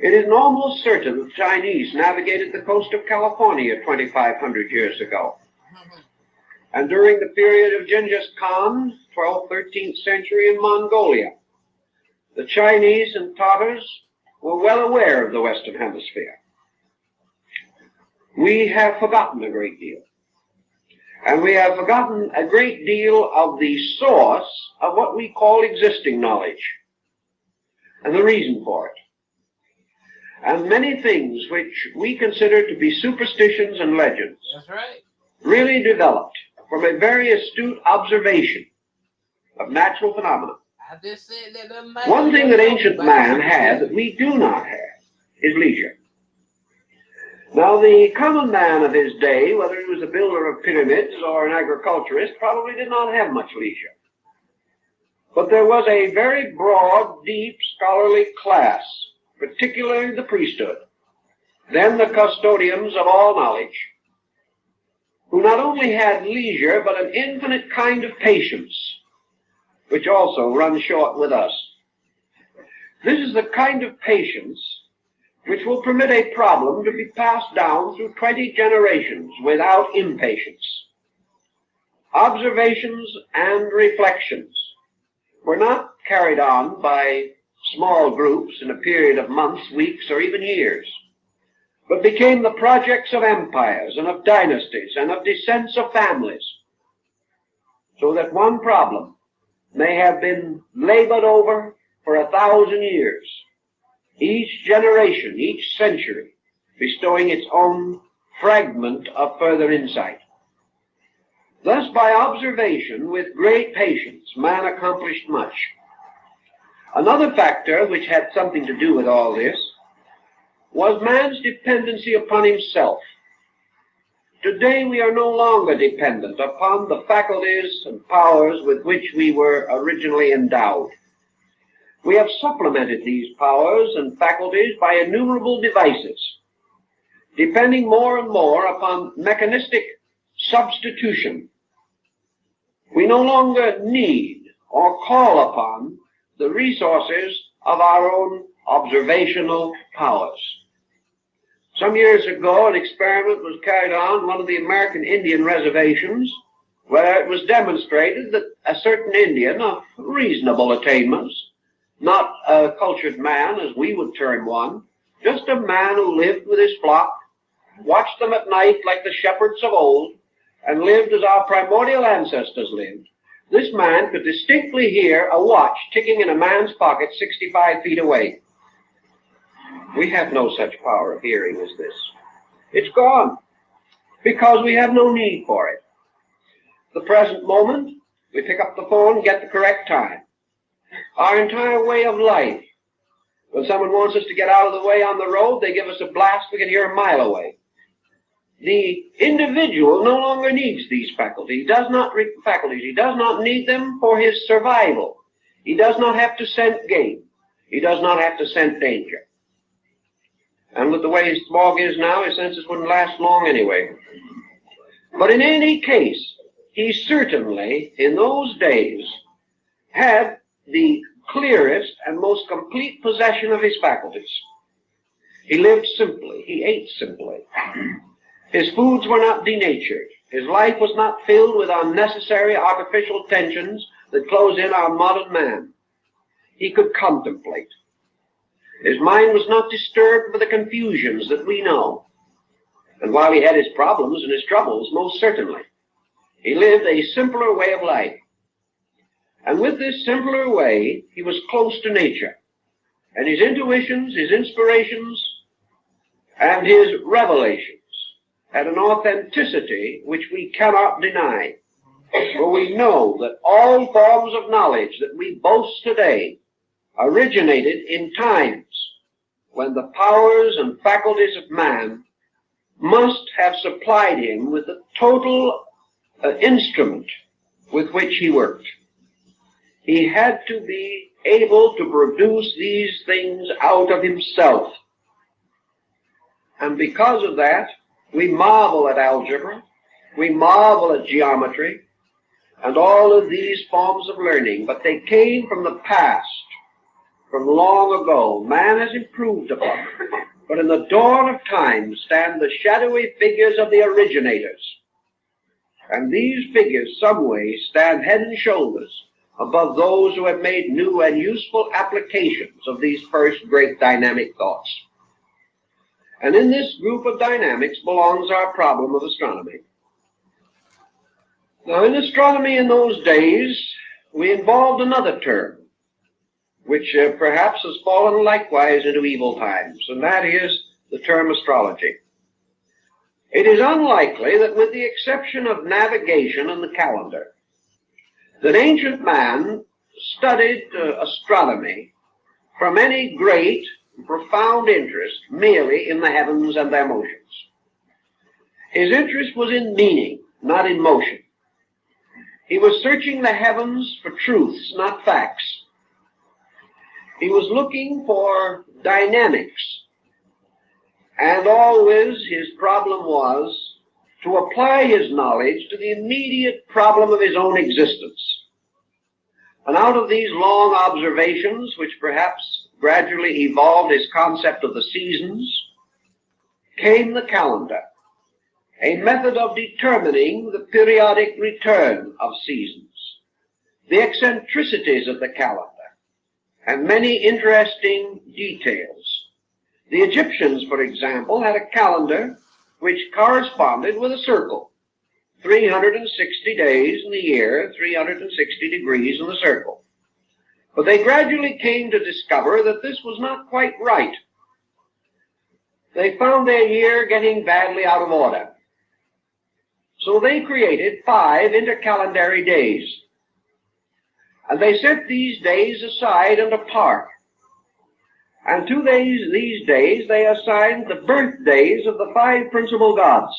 It is almost certain the Chinese navigated the coast of California 2,500 years ago. And during the period of Genghis Khan, 12th, 13th century in Mongolia, the Chinese and Tatars were well aware of the Western Hemisphere. We have forgotten a great deal. And we have forgotten a great deal of the source of what we call existing knowledge and the reason for it. And many things which we consider to be superstitions and legends really developed from a very astute observation of natural phenomena. One thing that ancient man had that we do not have is leisure. Now, the common man of his day, whether he was a builder of pyramids or an agriculturist, probably did not have much leisure. But there was a very broad, deep, scholarly class, particularly the priesthood, then the custodians of all knowledge, who not only had leisure, but an infinite kind of patience, which also runs short with us. This is the kind of patience which will permit a problem to be passed down through 20 generations without impatience. Observations and reflections were not carried on by small groups in a period of months, weeks, or even years, but became the projects of empires and of dynasties and of descents of families, so that one problem may have been labored over for 1,000 years, each generation, each century, bestowing its own fragment of further insight. Thus, by observation with great patience, man accomplished much. Another factor which had something to do with all this was man's dependency upon himself. Today we are no longer dependent upon the faculties and powers with which we were originally endowed. We have supplemented these powers and faculties by innumerable devices, depending more and more upon mechanistic substitution. We no longer need or call upon the resources of our own observational powers. Some years ago, an experiment was carried on one of the American Indian reservations, where it was demonstrated that a certain Indian of reasonable attainments, not a cultured man as we would term one, just a man who lived with his flock, watched them at night like the shepherds of old, and lived as our primordial ancestors lived. This man could distinctly hear a watch ticking in a man's pocket 65 feet away. We have no such power of hearing as this. It's gone, because we have no need for it. The present moment, we pick up the phone and get the correct time. Our entire way of life, when someone wants us to get out of the way on the road, they give us a blast we can hear a mile away. the individual no longer needs these faculties. He does not need them for his survival. He does not have to scent game. He does not have to scent danger. And with the way his smog is now, his senses wouldn't last long anyway. But in any case, he certainly, in those days, had the clearest and most complete possession of his faculties. He lived simply. He ate simply. His foods were not denatured. His life was not filled with unnecessary artificial tensions that close in on modern man. He could contemplate. His mind was not disturbed by the confusions that we know. And while he had his problems and his troubles, most certainly, he lived a simpler way of life. And with this simpler way, he was close to nature. And his intuitions, his inspirations, and his revelations had an authenticity which we cannot deny. For we know that all forms of knowledge that we boast today originated in times when the powers and faculties of man must have supplied him with the total instrument with which he worked. He had to be able to produce these things out of himself. And because of that, we marvel at algebra, we marvel at geometry, and all of these forms of learning, but they came from the past, from long ago. Man has improved upon it. But in the dawn of time stand the shadowy figures of the originators. And these figures, some way, stand head and shoulders above those who have made new and useful applications of these first great dynamic thoughts. And in this group of dynamics belongs our problem of astronomy. Now, in astronomy in those days, we involved another term, which perhaps has fallen likewise into evil times, and that is the term astrology. It is unlikely that, with the exception of navigation and the calendar, that ancient man studied astronomy from any great, profound interest merely in the heavens and their motions. His interest was in meaning, not in motion. He was searching the heavens for truths, not facts. He was looking for dynamics, and always his problem was to apply his knowledge to the immediate problem of his own existence. And out of these long observations, which perhaps gradually evolved his concept of the seasons, came the calendar, a method of determining the periodic return of seasons, the eccentricities of the calendar, and many interesting details. The Egyptians, for example, had a calendar which corresponded with a circle. 360 days in the year, 360 degrees in the circle. But they gradually came to discover that this was not quite right. They found their year getting badly out of order. So they created 5 intercalendary days. And they set these days aside and apart. And to these days they assigned the birthdays of the 5 principal gods.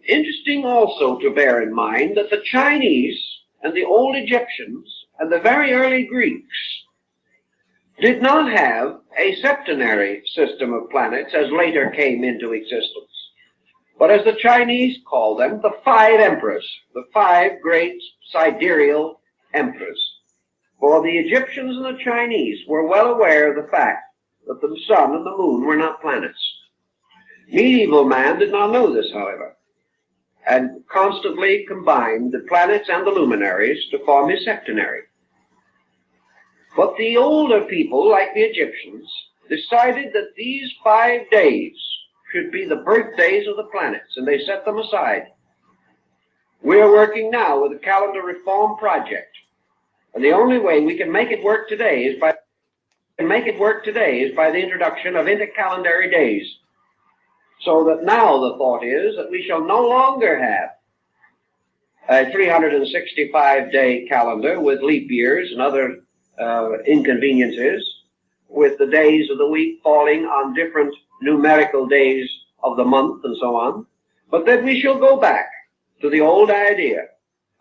Interesting also to bear in mind that the Chinese and the old Egyptians and the very early Greeks did not have a septenary system of planets as later came into existence, but as the Chinese call them, the 5 emperors, the 5 great sidereal emperors. For the Egyptians and the Chinese were well aware of the fact that the sun and the moon were not planets. Medieval man did not know this, however, and constantly combined the planets and the luminaries to form his septenary. But the older people, like the Egyptians, decided that these 5 days should be the birthdays of the planets, and they set them aside. We are working now with the calendar reform project, and the only way we can make it work today is by the introduction of intercalendary days. So that now the thought is that we shall no longer have a 365-day calendar with leap years and other inconveniences, with the days of the week falling on different numerical days of the month and so on, but that we shall go back to the old idea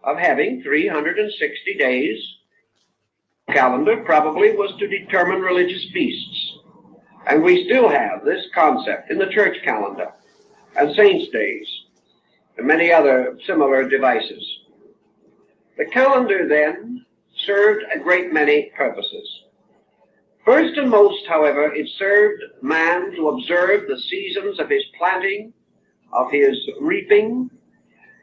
of having 360 days. Calendar probably was to determine religious feasts. And we still have this concept in the church calendar and saints' days and many other similar devices. The calendar then served a great many purposes. First and most, however, it served man to observe the seasons of his planting, of his reaping.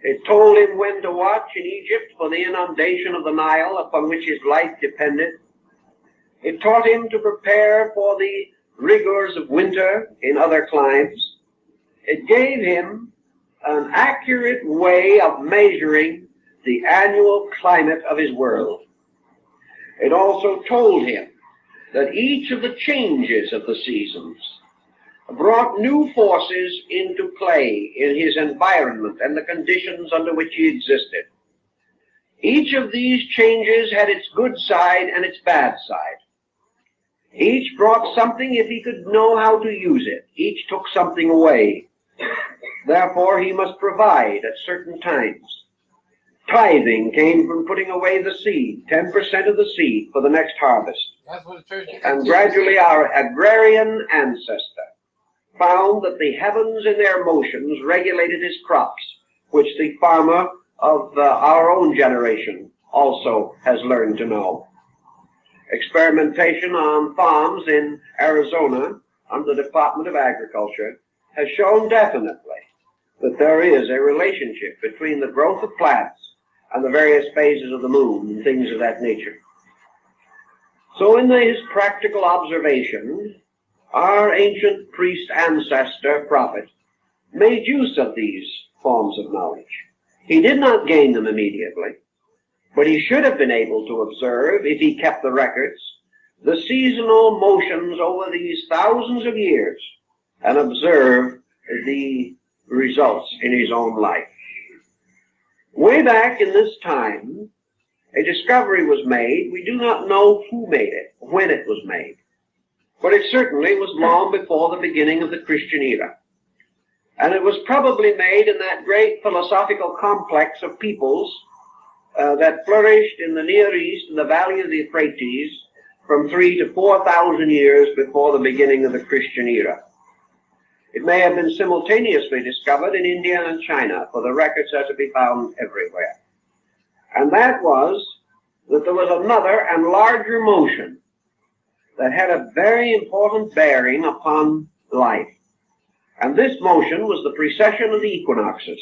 It told him when to watch in Egypt for the inundation of the Nile upon which his life depended. It taught him to prepare for the rigors of winter in other climes. It gave him an accurate way of measuring the annual climate of his world. It also told him that each of the changes of the seasons brought new forces into play in his environment and the conditions under which he existed. Each of these changes had its good side and its bad side. Each brought something if he could know how to use it. Each took something away. Therefore, he must provide at certain times. Tithing came from putting away the seed, 10% of the seed for the next harvest. That's what the church And gradually our agrarian ancestor found that the heavens in their motions regulated his crops, which the farmer of our own generation also has learned to know. Experimentation on farms in Arizona under the Department of Agriculture has shown definitely that there is a relationship between the growth of plants and the various phases of the moon and things of that nature. So in his practical observation, our ancient priest ancestor prophet made use of these forms of knowledge. He did not gain them immediately, but he should have been able to observe, if he kept the records, the seasonal motions over these thousands of years and observe the results in his own life. Way back in this time, a discovery was made. We do not know who made it, when it was made, but it certainly was long before the beginning of the Christian era. And it was probably made in that great philosophical complex of peoples that flourished in the Near East in the valley of the Euphrates from 3,000 to 4,000 years before the beginning of the Christian era. It may have been simultaneously discovered in India and China, for the records are to be found everywhere. And that was that there was another and larger motion that had a very important bearing upon life. And this motion was the precession of the equinoxes.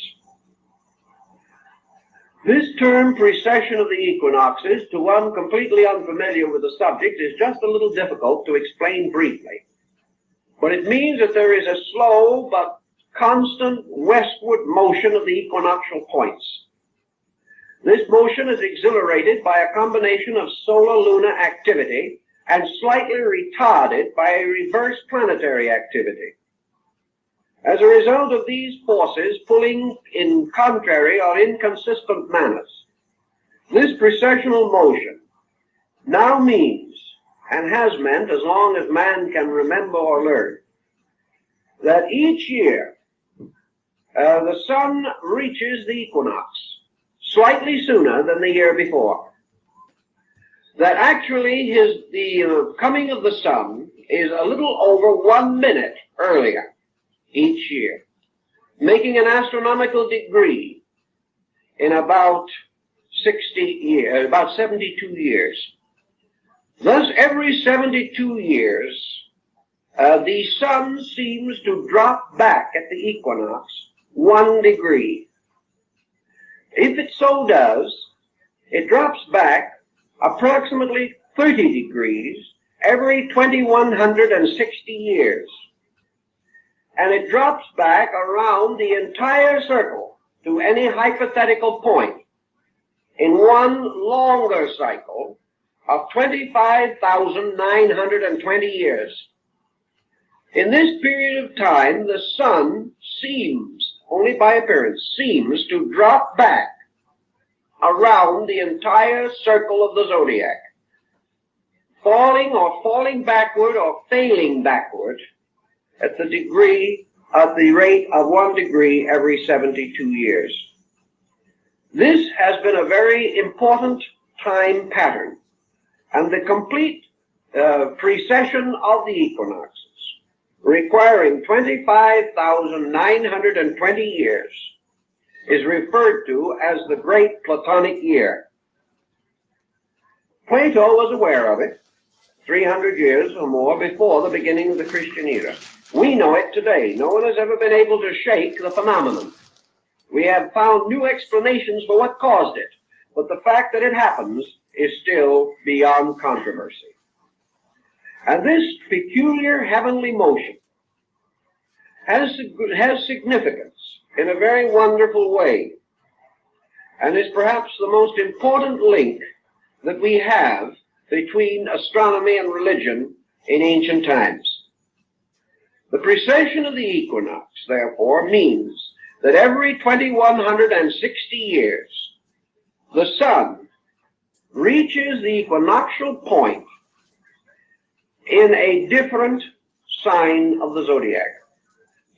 This term, precession of the equinoxes, to one completely unfamiliar with the subject, is just a little difficult to explain briefly. But it means that there is a slow but constant westward motion of the equinoctial points. This motion is exhilarated by a combination of solar-lunar activity and slightly retarded by a reverse planetary activity. As a result of these forces pulling in contrary or inconsistent manners, this precessional motion now means, and has meant as long as man can remember or learn, that each year the sun reaches the equinox slightly sooner than the year before. That actually the coming of the sun is a little over 1 minute earlier each year, making an astronomical degree in about 72 years. Thus, every 72 years, the sun seems to drop back at the equinox 1 degree. If it so does, it drops back approximately 30 degrees every 2,160 years. And it drops back around the entire circle to any hypothetical point in one longer cycle of 25,920 years. In this period of time, the sun seems, only by appearance, seems to drop back around the entire circle of the zodiac, falling backward or failing backward at the degree at the rate of 1 degree every 72 years. This has been a very important time pattern, and the complete precession of the equinoxes, requiring 25,920 years, is referred to as the Great Platonic Year. Plato was aware of it 300 years or more before the beginning of the Christian era. We know it today. No one has ever been able to shake the phenomenon. We have found new explanations for what caused it, but the fact that it happens is still beyond controversy. And this peculiar heavenly motion has significance in a very wonderful way, and is perhaps the most important link that we have between astronomy and religion in ancient times. The precession of the equinox, therefore, means that every 2160 years, the sun reaches the equinoctial point in a different sign of the zodiac,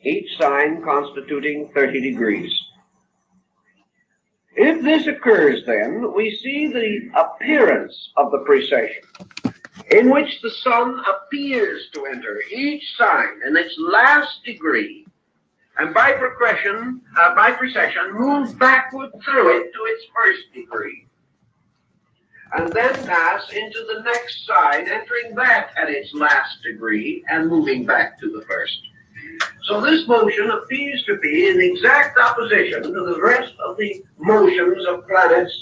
each sign constituting 30 degrees. If this occurs, then, we see the appearance of the precession, in which the sun appears to enter each sign in its last degree, and by precession moves backward through it to its first degree, and then pass into the next sign, entering that at its last degree and moving back to the first. So this motion appears to be in exact opposition to the rest of the motions of planets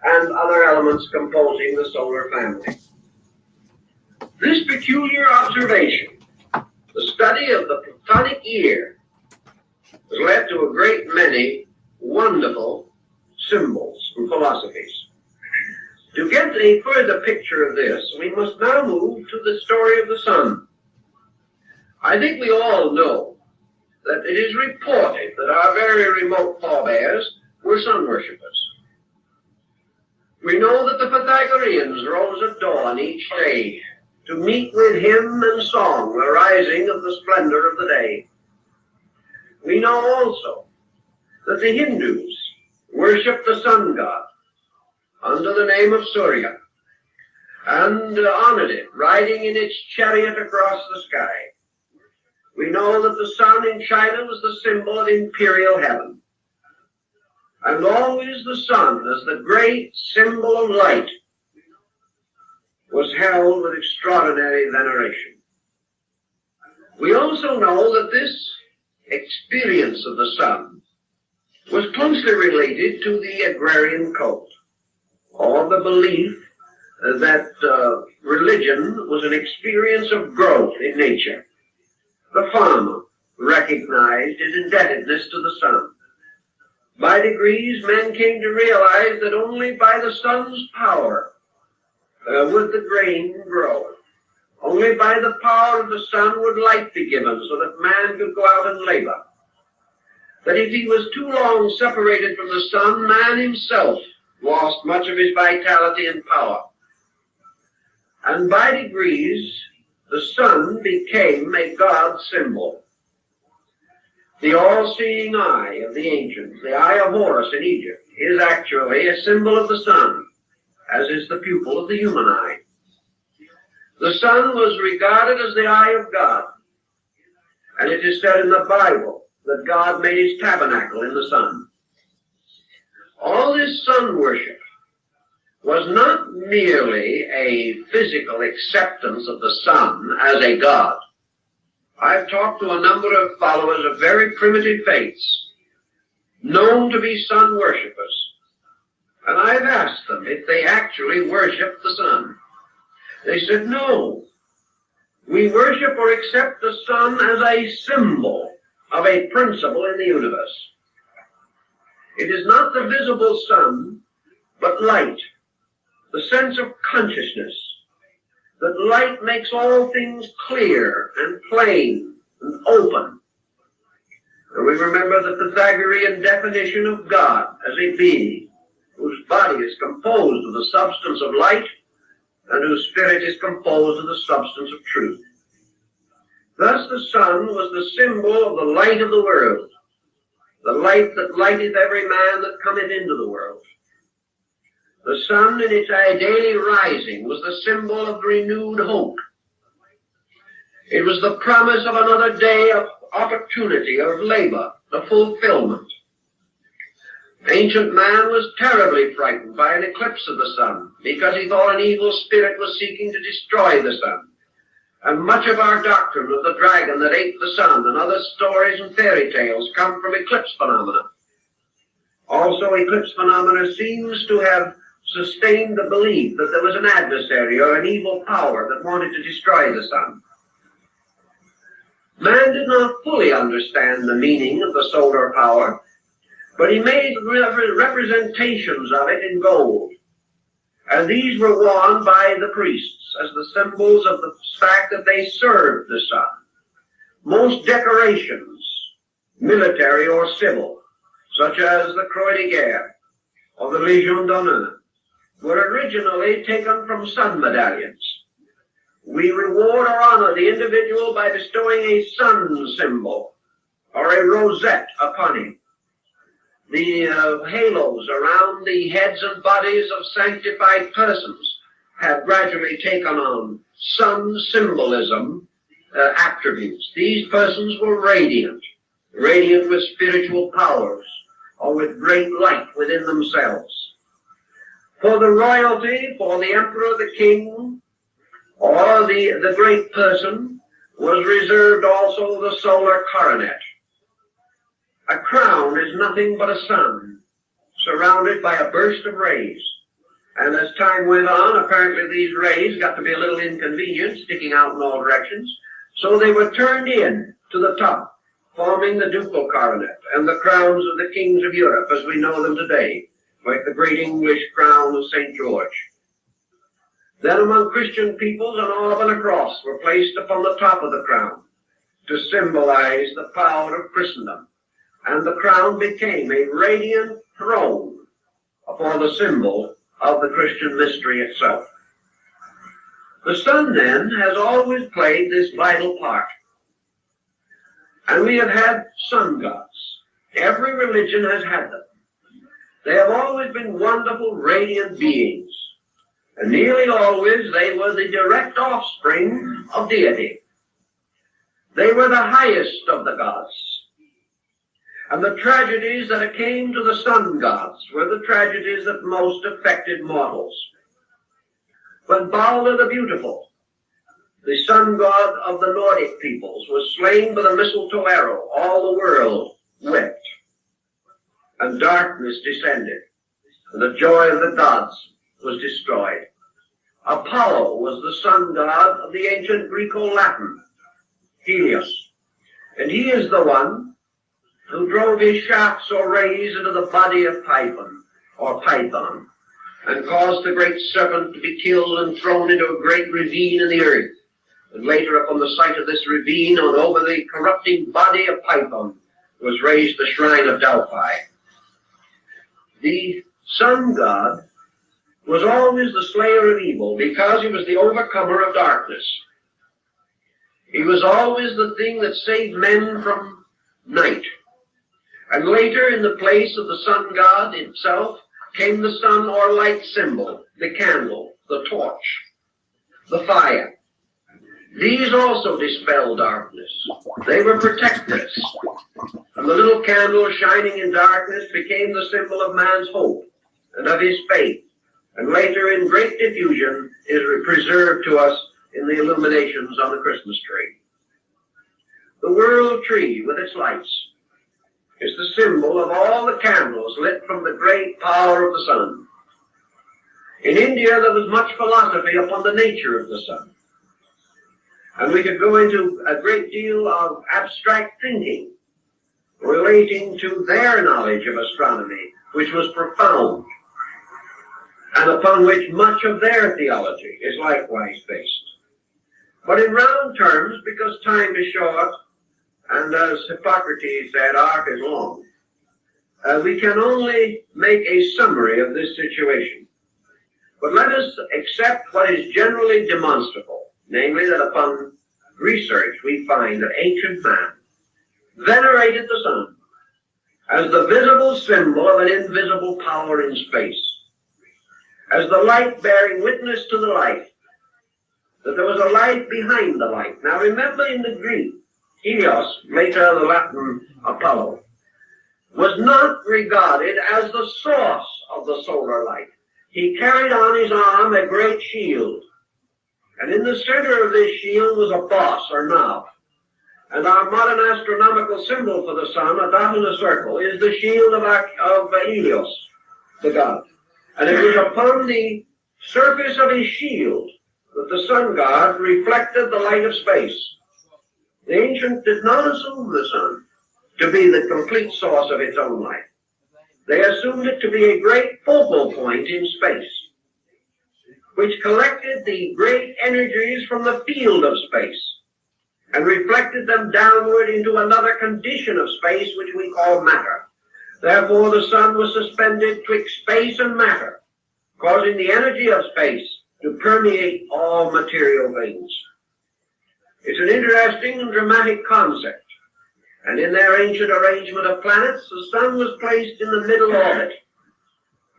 and other elements composing the solar family. This peculiar observation, the study of the Platonic year, has led to a great many wonderful symbols and philosophies. To get a further picture of this, we must now move to the story of the sun. I think we all know that it is reported that our very remote forebears were sun worshippers. We know that the Pythagoreans rose at dawn each day to meet with hymn and song the rising of the splendor of the day. We know also that the Hindus worship the sun god under the name of Surya and honored it, riding in its chariot across the sky. We know that the sun in China was the symbol of imperial heaven, and always the sun as the great symbol of light was held with extraordinary veneration. We also know that this experience of the sun was closely related to the agrarian cult, or the belief that religion was an experience of growth in nature. The farmer recognized his indebtedness to the sun. By degrees, men came to realize that only by the sun's power would the grain grow. Only by the power of the sun would light be given so that man could go out and labor. That if he was too long separated from the sun, man himself lost much of his vitality and power. And by degrees, the sun became a god symbol. The all-seeing eye of the ancients, the eye of Horus in Egypt, is actually a symbol of the sun, as is the pupil of the human eye. The sun was regarded as the eye of God, and it is said in the Bible that God made his tabernacle in the sun. All this sun worship was not merely a physical acceptance of the sun as a god. I've talked to a number of followers of very primitive faiths, known to be sun worshippers, and I've asked them if they actually worship the sun. They said, no, we worship or accept the sun as a symbol of a principle in the universe. It is not the visible sun, but light, the sense of consciousness, that light makes all things clear and plain and open. And we remember the Pythagorean definition of God as a being whose body is composed of the substance of light and whose spirit is composed of the substance of truth. Thus the sun was the symbol of the light of the world, the light that lighteth every man that cometh into the world. The sun in its daily rising was the symbol of renewed hope. It was the promise of another day of opportunity, of labor, of fulfillment. Ancient man was terribly frightened by an eclipse of the sun because he thought an evil spirit was seeking to destroy the sun. And much of our doctrine of the dragon that ate the sun and other stories and fairy tales come from eclipse phenomena. Also, eclipse phenomena seems to have sustained the belief that there was an adversary or an evil power that wanted to destroy the sun. Man did not fully understand the meaning of the solar power, but he made representations of it in gold. And these were worn by the priests as the symbols of the fact that they served the sun. Most decorations, military or civil, such as the Croix de Guerre or the Légion d'honneur, were originally taken from sun medallions. We reward or honor the individual by bestowing a sun symbol or a rosette upon him. The halos around the heads and bodies of sanctified persons have gradually taken on sun symbolism attributes. These persons were radiant with spiritual powers or with great light within themselves. For the royalty, for the emperor, the king, or the great person, was reserved also the solar coronet. A crown is nothing but a sun, surrounded by a burst of rays. And as time went on, apparently these rays got to be a little inconvenient, sticking out in all directions, so they were turned in to the top, forming the ducal coronet and the crowns of the kings of Europe as we know them today, like the great English crown of St. George. Then among Christian peoples, an olive and a cross were placed upon the top of the crown to symbolize the power of Christendom. And the crown became a radiant throne for the symbol of the Christian mystery itself. The sun, then, has always played this vital part. And we have had sun gods. Every religion has had them. They have always been wonderful, radiant beings. And nearly always they were the direct offspring of deity. They were the highest of the gods. And the tragedies that came to the sun gods were the tragedies that most affected mortals. When Balder the Beautiful, the sun god of the Nordic peoples, was slain with a mistletoe arrow, all the world wept, and darkness descended, and the joy of the gods was destroyed. Apollo was the sun god of the ancient Greco-Latin, Helios, and he is the one who drove his shafts or rays into the body of Python, and caused the great serpent to be killed and thrown into a great ravine in the earth. And later upon the site of this ravine, and over the corrupting body of Python, was raised the shrine of Delphi. The sun god was always the slayer of evil because he was the overcomer of darkness. He was always the thing that saved men from night. And later, in the place of the sun god itself, came the sun or light symbol, the candle, the torch, the fire. These also dispelled darkness. They were protectors. And the little candle shining in darkness became the symbol of man's hope and of his faith. And later, in great diffusion, is preserved to us in the illuminations on the Christmas tree. The world tree with its lights is the symbol of all the candles lit from the great power of the sun. In India, there was much philosophy upon the nature of the sun. And we could go into a great deal of abstract thinking relating to their knowledge of astronomy, which was profound, and upon which much of their theology is likewise based. But in round terms, because time is short, and as Hippocrates said, arc is long, we can only make a summary of this situation. But let us accept what is generally demonstrable, namely that upon research, we find that ancient man venerated the sun as the visible symbol of an invisible power in space, as the light bearing witness to the light, that there was a light behind the light. Now remember, in the Greek, Helios, later the Latin Apollo, was not regarded as the source of the solar light. He carried on his arm a great shield, and in the center of this shield was a boss or knob. And our modern astronomical symbol for the sun, a dot in a circle, is the shield of Helios, the god. And it was upon the surface of his shield that the sun god reflected the light of space. The ancients did not assume the sun to be the complete source of its own light. They assumed it to be a great focal point in space, which collected the great energies from the field of space and reflected them downward into another condition of space, which we call matter. Therefore, the sun was suspended twixt space and matter, causing the energy of space to permeate all material things. It's an interesting and dramatic concept. And in their ancient arrangement of planets, the sun was placed in the middle orbit,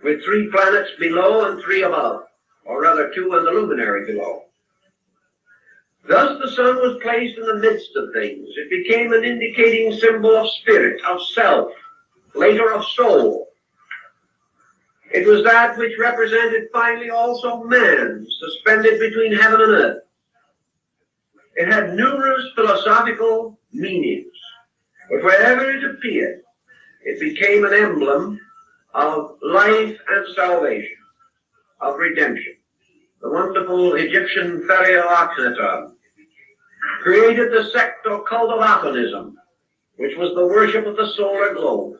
with 3 planets below and 3 above, or rather 2 and the luminary below. Thus the sun was placed in the midst of things. It became an indicating symbol of spirit, of self, later of soul. It was that which represented finally also man, suspended between heaven and earth. It had numerous philosophical meanings, but wherever it appeared, it became an emblem of life and salvation, of redemption. The wonderful Egyptian pharaoh Akhenaton created the sect or cult of Aponism, which was the worship of the solar globe,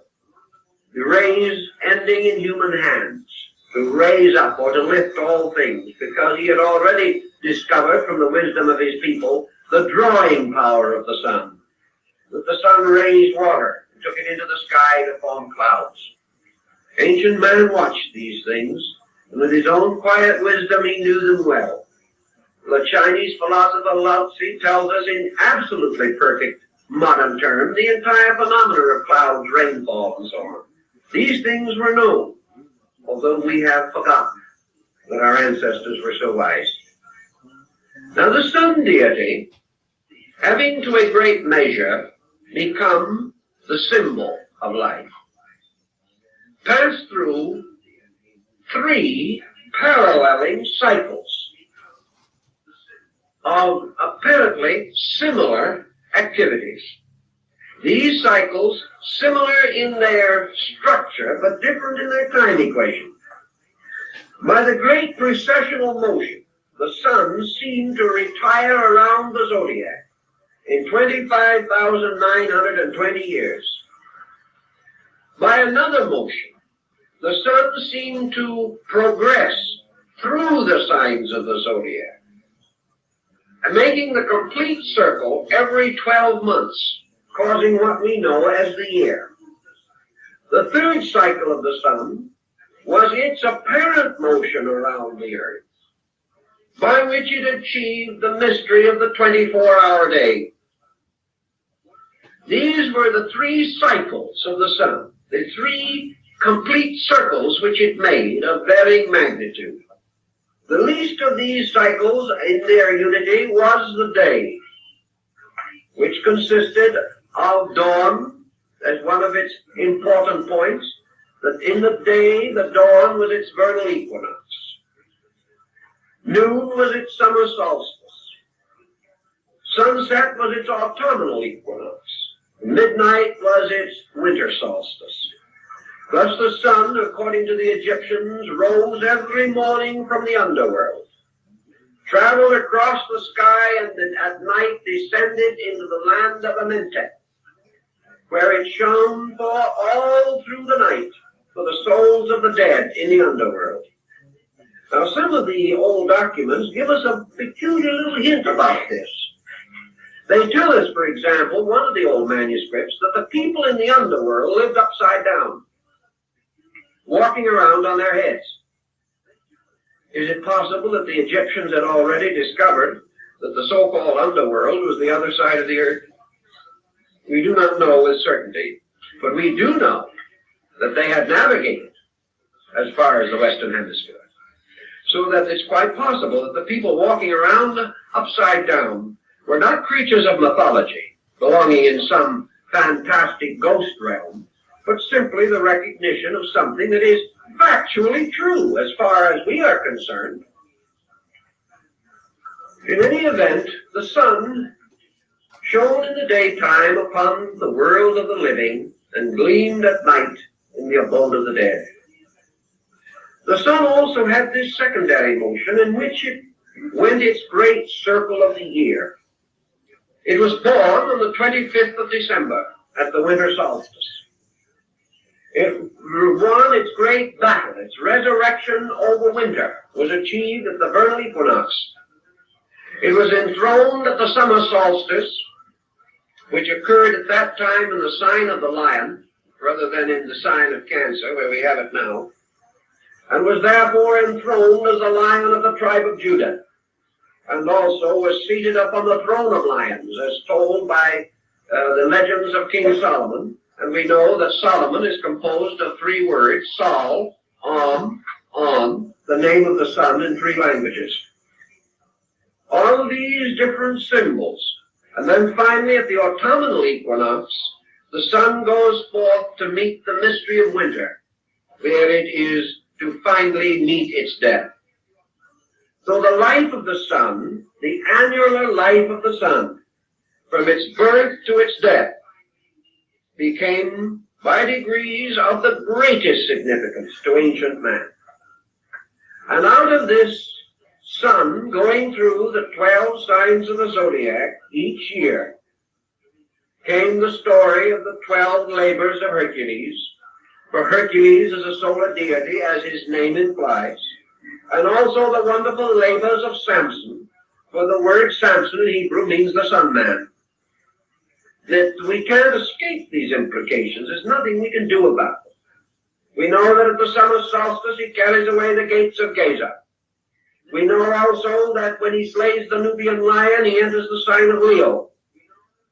the rays ending in human hands, to raise up or to lift all things, because he had already discovered from the wisdom of his people the drawing power of the sun, that the sun raised water and took it into the sky to form clouds. Ancient man watched these things, and with his own quiet wisdom he knew them well. The Chinese philosopher Lao Tzu tells us in absolutely perfect modern terms the entire phenomena of clouds, rainfall, and so on. These things were known, although we have forgotten that our ancestors were so wise. Now the sun deity, having to a great measure become the symbol of life, passed through 3 paralleling cycles of apparently similar activities. These cycles similar in their structure but different in their time equation. By the great precessional motion, the sun seemed to retire around the zodiac in 25,920 years. By another motion, the sun seemed to progress through the signs of the zodiac, making the complete circle every 12 months, causing what we know as the year. The third cycle of the sun was its apparent motion around the earth, by which it achieved the mystery of the 24-hour day. These were the 3 cycles of the sun, the 3 complete circles which it made of varying magnitude. The least of these cycles in their unity was the day, which consisted of dawn as one of its important points, that in the day the dawn was its vernal equinox. Noon was its summer solstice. Sunset was its autumnal equinox. Midnight was its winter solstice. Thus the sun, according to the Egyptians, rose every morning from the underworld, traveled across the sky, and at night descended into the land of Amentet, where it shone for all through the night for the souls of the dead in the underworld. Now, some of the old documents give us a peculiar little hint about this. They tell us, for example, one of the old manuscripts, that the people in the underworld lived upside down, walking around on their heads. Is it possible that the Egyptians had already discovered that the so-called underworld was the other side of the earth? We do not know with certainty, but we do know that they had navigated as far as the Western Hemisphere. So that it's quite possible that the people walking around upside down were not creatures of mythology, belonging in some fantastic ghost realm, but simply the recognition of something that is factually true as far as we are concerned. In any event, the sun shone in the daytime upon the world of the living and gleamed at night in the abode of the dead. The sun also had this secondary motion in which it went its great circle of the year. It was born on the 25th of December at the winter solstice. It won its great battle. Its resurrection over winter was achieved at the vernal equinox. It was enthroned at the summer solstice, which occurred at that time in the sign of the lion, rather than in the sign of Cancer, where we have it now, and was therefore enthroned as the Lion of the tribe of Judah, and also was seated upon the throne of lions, as told by the legends of King Solomon. And we know that Solomon is composed of 3 words, Sol, On, the name of the sun in 3 languages. All of these different symbols. And then finally at the autumnal equinox, the sun goes forth to meet the mystery of winter, where it is to finally meet its death. So the life of the sun, the annular life of the sun, from its birth to its death, became by degrees of the greatest significance to ancient man. And out of this sun going through the 12 signs of the zodiac each year came the story of the 12 labors of Hercules. For Hercules is a solar deity, as his name implies, and also the wonderful labors of Samson, for the word Samson in Hebrew means the sun man. That we can't escape these implications. There's nothing we can do about it. We know that at the summer solstice he carries away the gates of Gaza. We know also that when he slays the Nubian lion, he enters the sign of Leo.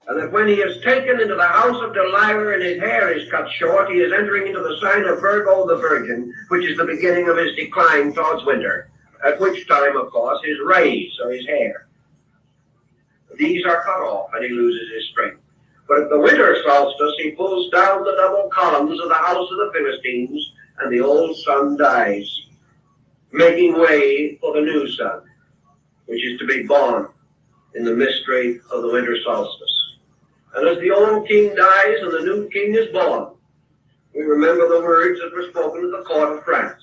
And that when he is taken into the house of Delilah and his hair is cut short, he is entering into the sign of Virgo the Virgin, which is the beginning of his decline towards winter, at which time, of course, his rays or his hair, these are cut off and he loses his strength. But at the winter solstice, he pulls down the double columns of the house of the Philistines, and the old sun dies, making way for the new sun, which is to be born in the mystery of the winter solstice. And as the old king dies and the new king is born, we remember the words that were spoken at the court of France.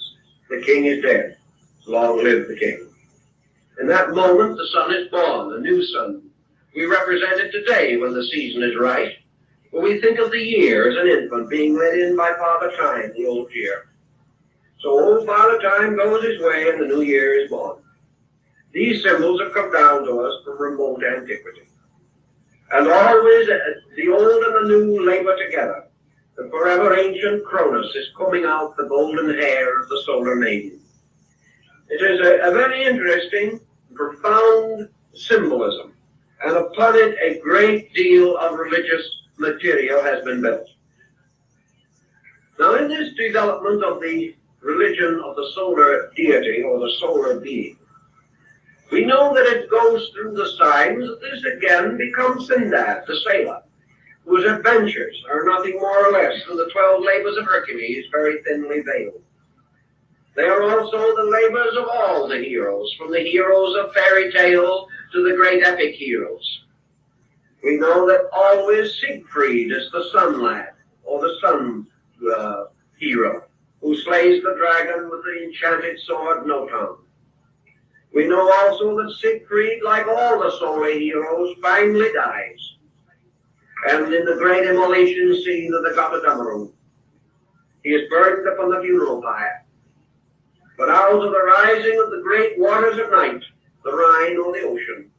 The king is dead. Long live the king. In that moment, the sun is born, a new sun. We represent it today when the season is right. When we think of the year as an infant being led in by Father Time, the old year. So old Father Time goes his way and the new year is born. These symbols have come down to us from remote antiquity. And always the old and the new labor together. The forever ancient Cronus is combing out the golden hair of the solar maiden. It is a very interesting, profound symbolism. And upon it, a great deal of religious material has been built. Now, in this development of the religion of the solar deity or the solar being, we know that it goes through the signs that this again becomes Sindad, the sailor, whose adventures are nothing more or less than the 12 labors of Hercules, very thinly veiled. They are also the labors of all the heroes, from the heroes of fairy tale to the great epic heroes. We know that always Siegfried is the sun lad, or the sun hero, who slays the dragon with the enchanted sword Noton. We know also that Siegfried, like all the solar heroes, finally dies. And in the great immolation scene of the Götterdämmerung, he is burned upon the funeral pyre. But out of the rising of the great waters of night, the Rhine or the ocean,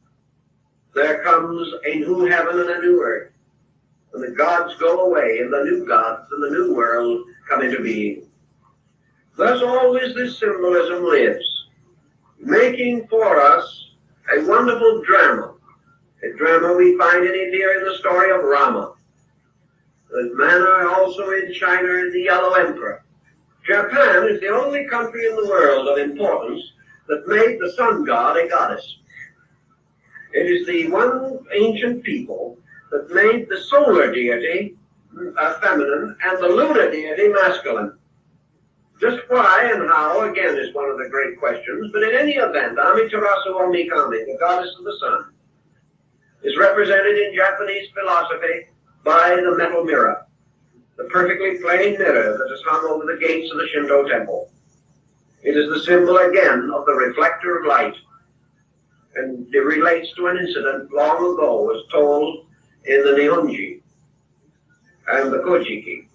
there comes a new heaven and a new earth. And the gods go away, and the new gods and the new world come into being. Thus always this symbolism lives, making for us a wonderful drama, a drama we find in it here in the story of Rama. The manner also in China is the Yellow Emperor. Japan is the only country in the world of importance that made the sun god a goddess. It is the one ancient people that made the solar deity feminine and the lunar deity masculine. Just why and how, again, is one of the great questions, but in any event, Amaterasu or Mikami, the goddess of the sun, is represented in Japanese philosophy by the metal mirror, the perfectly plain mirror that is hung over the gates of the Shinto temple. It is the symbol, again, of the reflector of light, and it relates to an incident long ago, as told in the Nihonji and the Kojiki,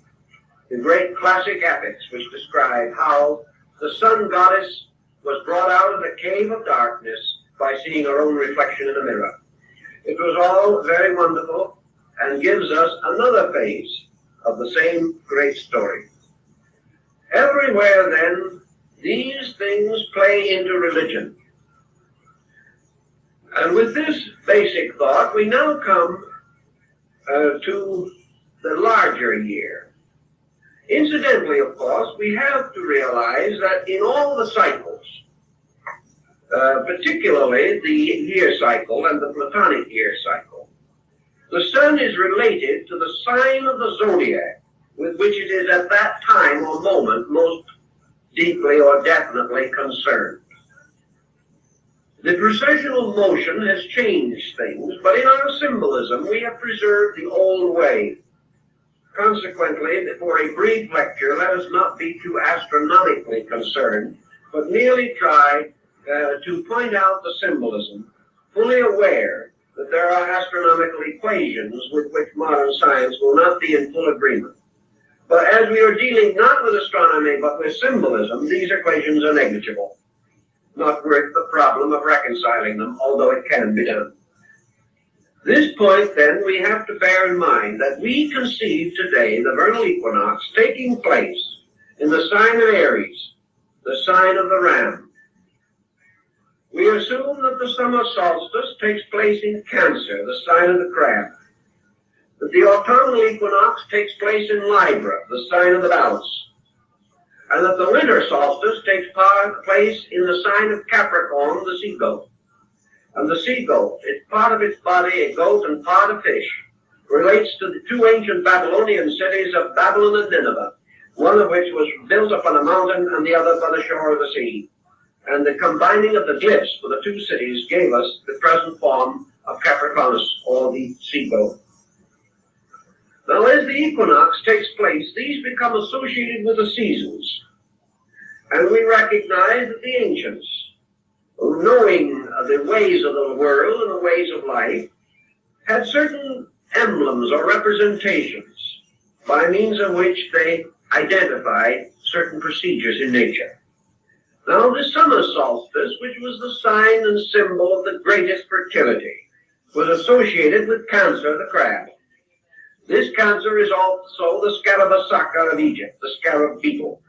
the great classic epics which describe how the sun goddess was brought out of the cave of darkness by seeing her own reflection in a mirror. It was all very wonderful and gives us another phase of the same great story. Everywhere, then, these things play into religion. And with this basic thought, we now come to the larger year. Incidentally, of course, we have to realize that in all the cycles, particularly the year cycle and the Platonic year cycle, the sun is related to the sign of the zodiac with which it is at that time or moment most deeply or definitely concerned. The precessional motion has changed things, but in our symbolism we have preserved the old way. Consequently, for a brief lecture, let us not be too astronomically concerned, but merely try to point out the symbolism, fully aware that there are astronomical equations with which modern science will not be in full agreement. But as we are dealing not with astronomy but with symbolism, these equations are negligible, not worth the problem of reconciling them, although it can be done. This point, then, we have to bear in mind that we conceive today the vernal equinox taking place in the sign of Aries, the sign of the ram. We assume that the summer solstice takes place in Cancer, the sign of the crab, that the autumnal equinox takes place in Libra, the sign of the balance, and that the winter solstice takes place in the sign of Capricorn, the sea goat. And the sea goat, it's part of its body a goat and part a fish, relates to the two ancient Babylonian cities of Babylon and Nineveh, one of which was built upon a mountain and the other by the shore of the sea. And the combining of the glyphs for the two cities gave us the present form of Capricornus, or the sea goat. Now, as the equinox takes place, these become associated with the seasons. And we recognize that the ancients, knowing the ways of the world and the ways of life, had certain emblems or representations by means of which they identified certain procedures in nature. Now, the summer solstice, which was the sign and symbol of the greatest fertility, was associated with Cancer, the crab. This Cancer is also the Scarabasaka of Egypt, the scarab beetle,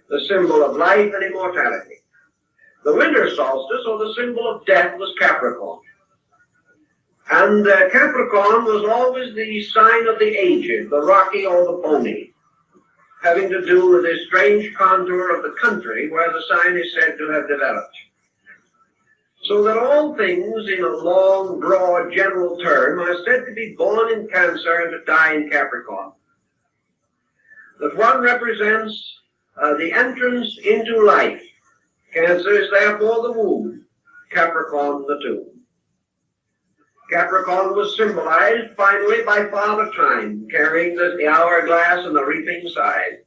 the symbol of life and immortality. The winter solstice, or the symbol of death, was Capricorn. And Capricorn was always the sign of the aged, the rocky or the bony, having to do with the strange contour of the country where the sign is said to have developed. So that all things in a long, broad, general term are said to be born in Cancer and to die in Capricorn. That one represents the entrance into life. Cancer is therefore the womb, Capricorn the tomb. Capricorn was symbolized finally by Father Time, carrying the hourglass and the reaping scythe.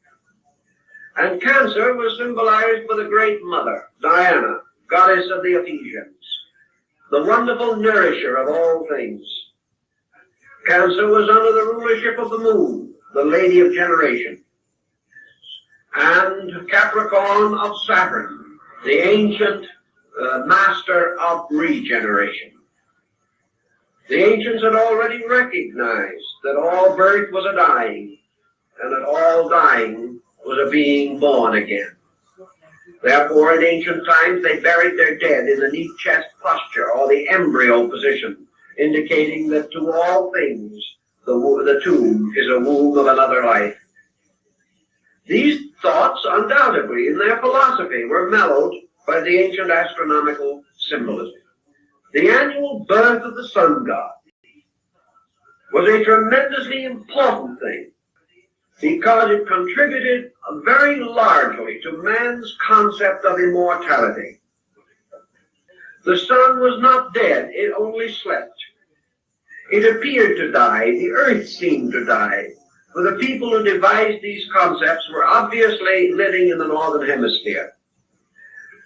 And Cancer was symbolized by the great mother, Diana, goddess of the Ephesians, the wonderful nourisher of all things. Cancer was under the rulership of the moon, the lady of generation, and Capricorn of Saturn, the ancient master of regeneration. The ancients had already recognized that all birth was a dying, and that all dying was a being born again. Therefore, in ancient times, they buried their dead in the neat chest posture or the embryo position, indicating that to all things, the tomb is a womb of another life. These thoughts, undoubtedly, in their philosophy, were mellowed by the ancient astronomical symbolism. The annual birth of the sun god was a tremendously important thing because it contributed very largely to man's concept of immortality. The sun was not dead, it only slept. It appeared to die, the earth seemed to die, for the people who devised these concepts were obviously living in the northern hemisphere.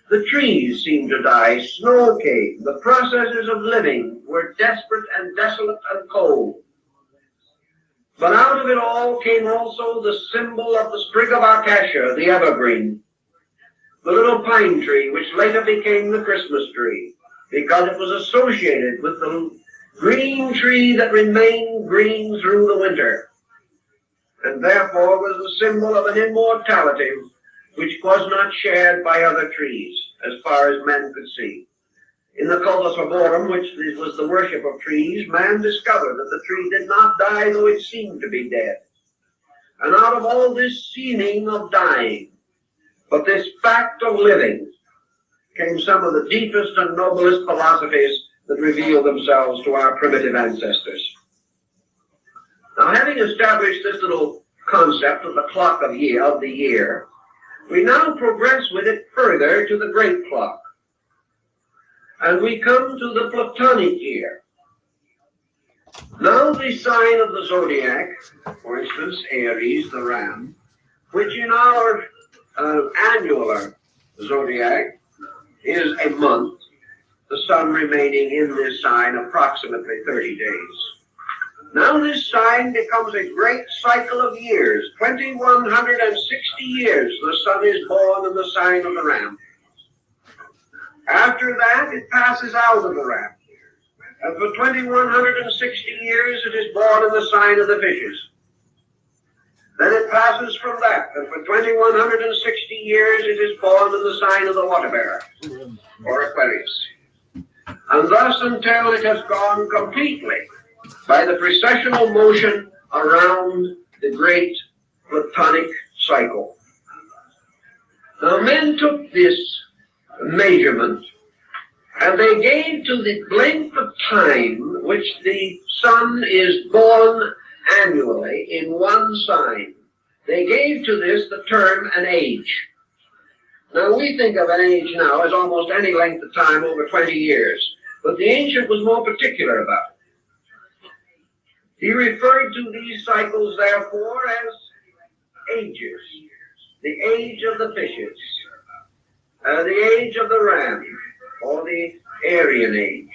The trees seemed to die, snow came, the processes of living were desperate and desolate and cold. But out of it all came also the symbol of the sprig of acacia, the evergreen, the little pine tree, which later became the Christmas tree, because it was associated with the green tree that remained green through the winter, and therefore was the symbol of an immortality which was not shared by other trees, as far as men could see. In the cultus arborum, which was the worship of trees, man discovered that the tree did not die, though it seemed to be dead. And out of all this seeming of dying, but this fact of living, came some of the deepest and noblest philosophies that revealed themselves to our primitive ancestors. Now, having established this little concept of the clock of the year, we now progress with it further to the great clock. And we come to the Platonic year. Now the sign of the zodiac, for instance, Aries, the ram, which in our annular zodiac is a month, the sun remaining in this sign approximately 30 days. Now this sign becomes a great cycle of years. 2160 years the sun is born in the sign of the ram. After that, it passes out of the ram. And for 2160 years, it is born in the sign of the fishes. Then it passes from that, and for 2160 years, it is born in the sign of the water bearer, or Aquarius. And thus until it has gone completely by the precessional motion around the great Platonic cycle. Now, men took this measurement, and they gave to the length of time which the sun is born annually in one sign, they gave to this the term an age. Now we think of an age now as almost any length of time over 20 years, but the ancient was more particular about it. He referred to these cycles therefore as ages, the age of the fishes, the age of the ram, or the Aryan age,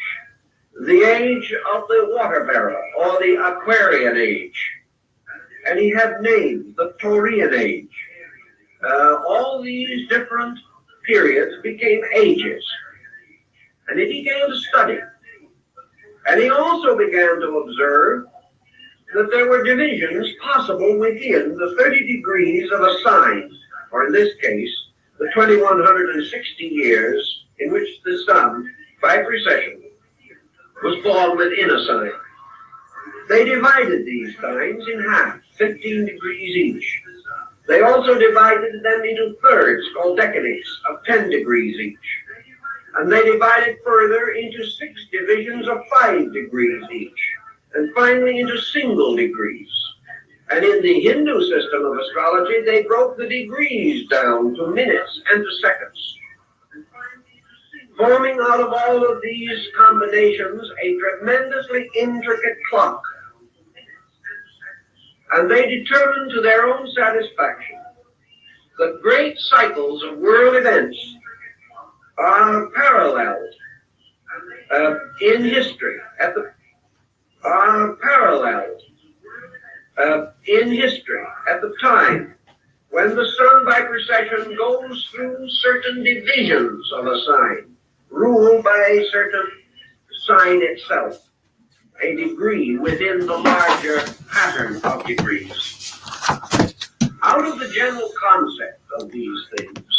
the age of the water bearer, or the Aquarian age. And he had names, the Taurian age. All these different periods became ages. And he began to study. And he also began to observe that there were divisions possible within the 30 degrees of a sign, or in this case, the 2160 years in which the sun, by precession, was born within a sign. They divided these signs in half, 15 degrees each. They also divided them into thirds, called decanics, of 10 degrees each. And they divided further into 6 divisions of 5 degrees each, and finally into single degrees. And in the Hindu system of astrology, they broke the degrees down to minutes and to seconds, forming out of all of these combinations a tremendously intricate clock. And they determined to their own satisfaction that great cycles of world events are paralleled in history at the time when the sun by precession goes through certain divisions of a sign, ruled by a certain sign itself, a degree within the larger pattern of degrees. Out of the general concept of these things,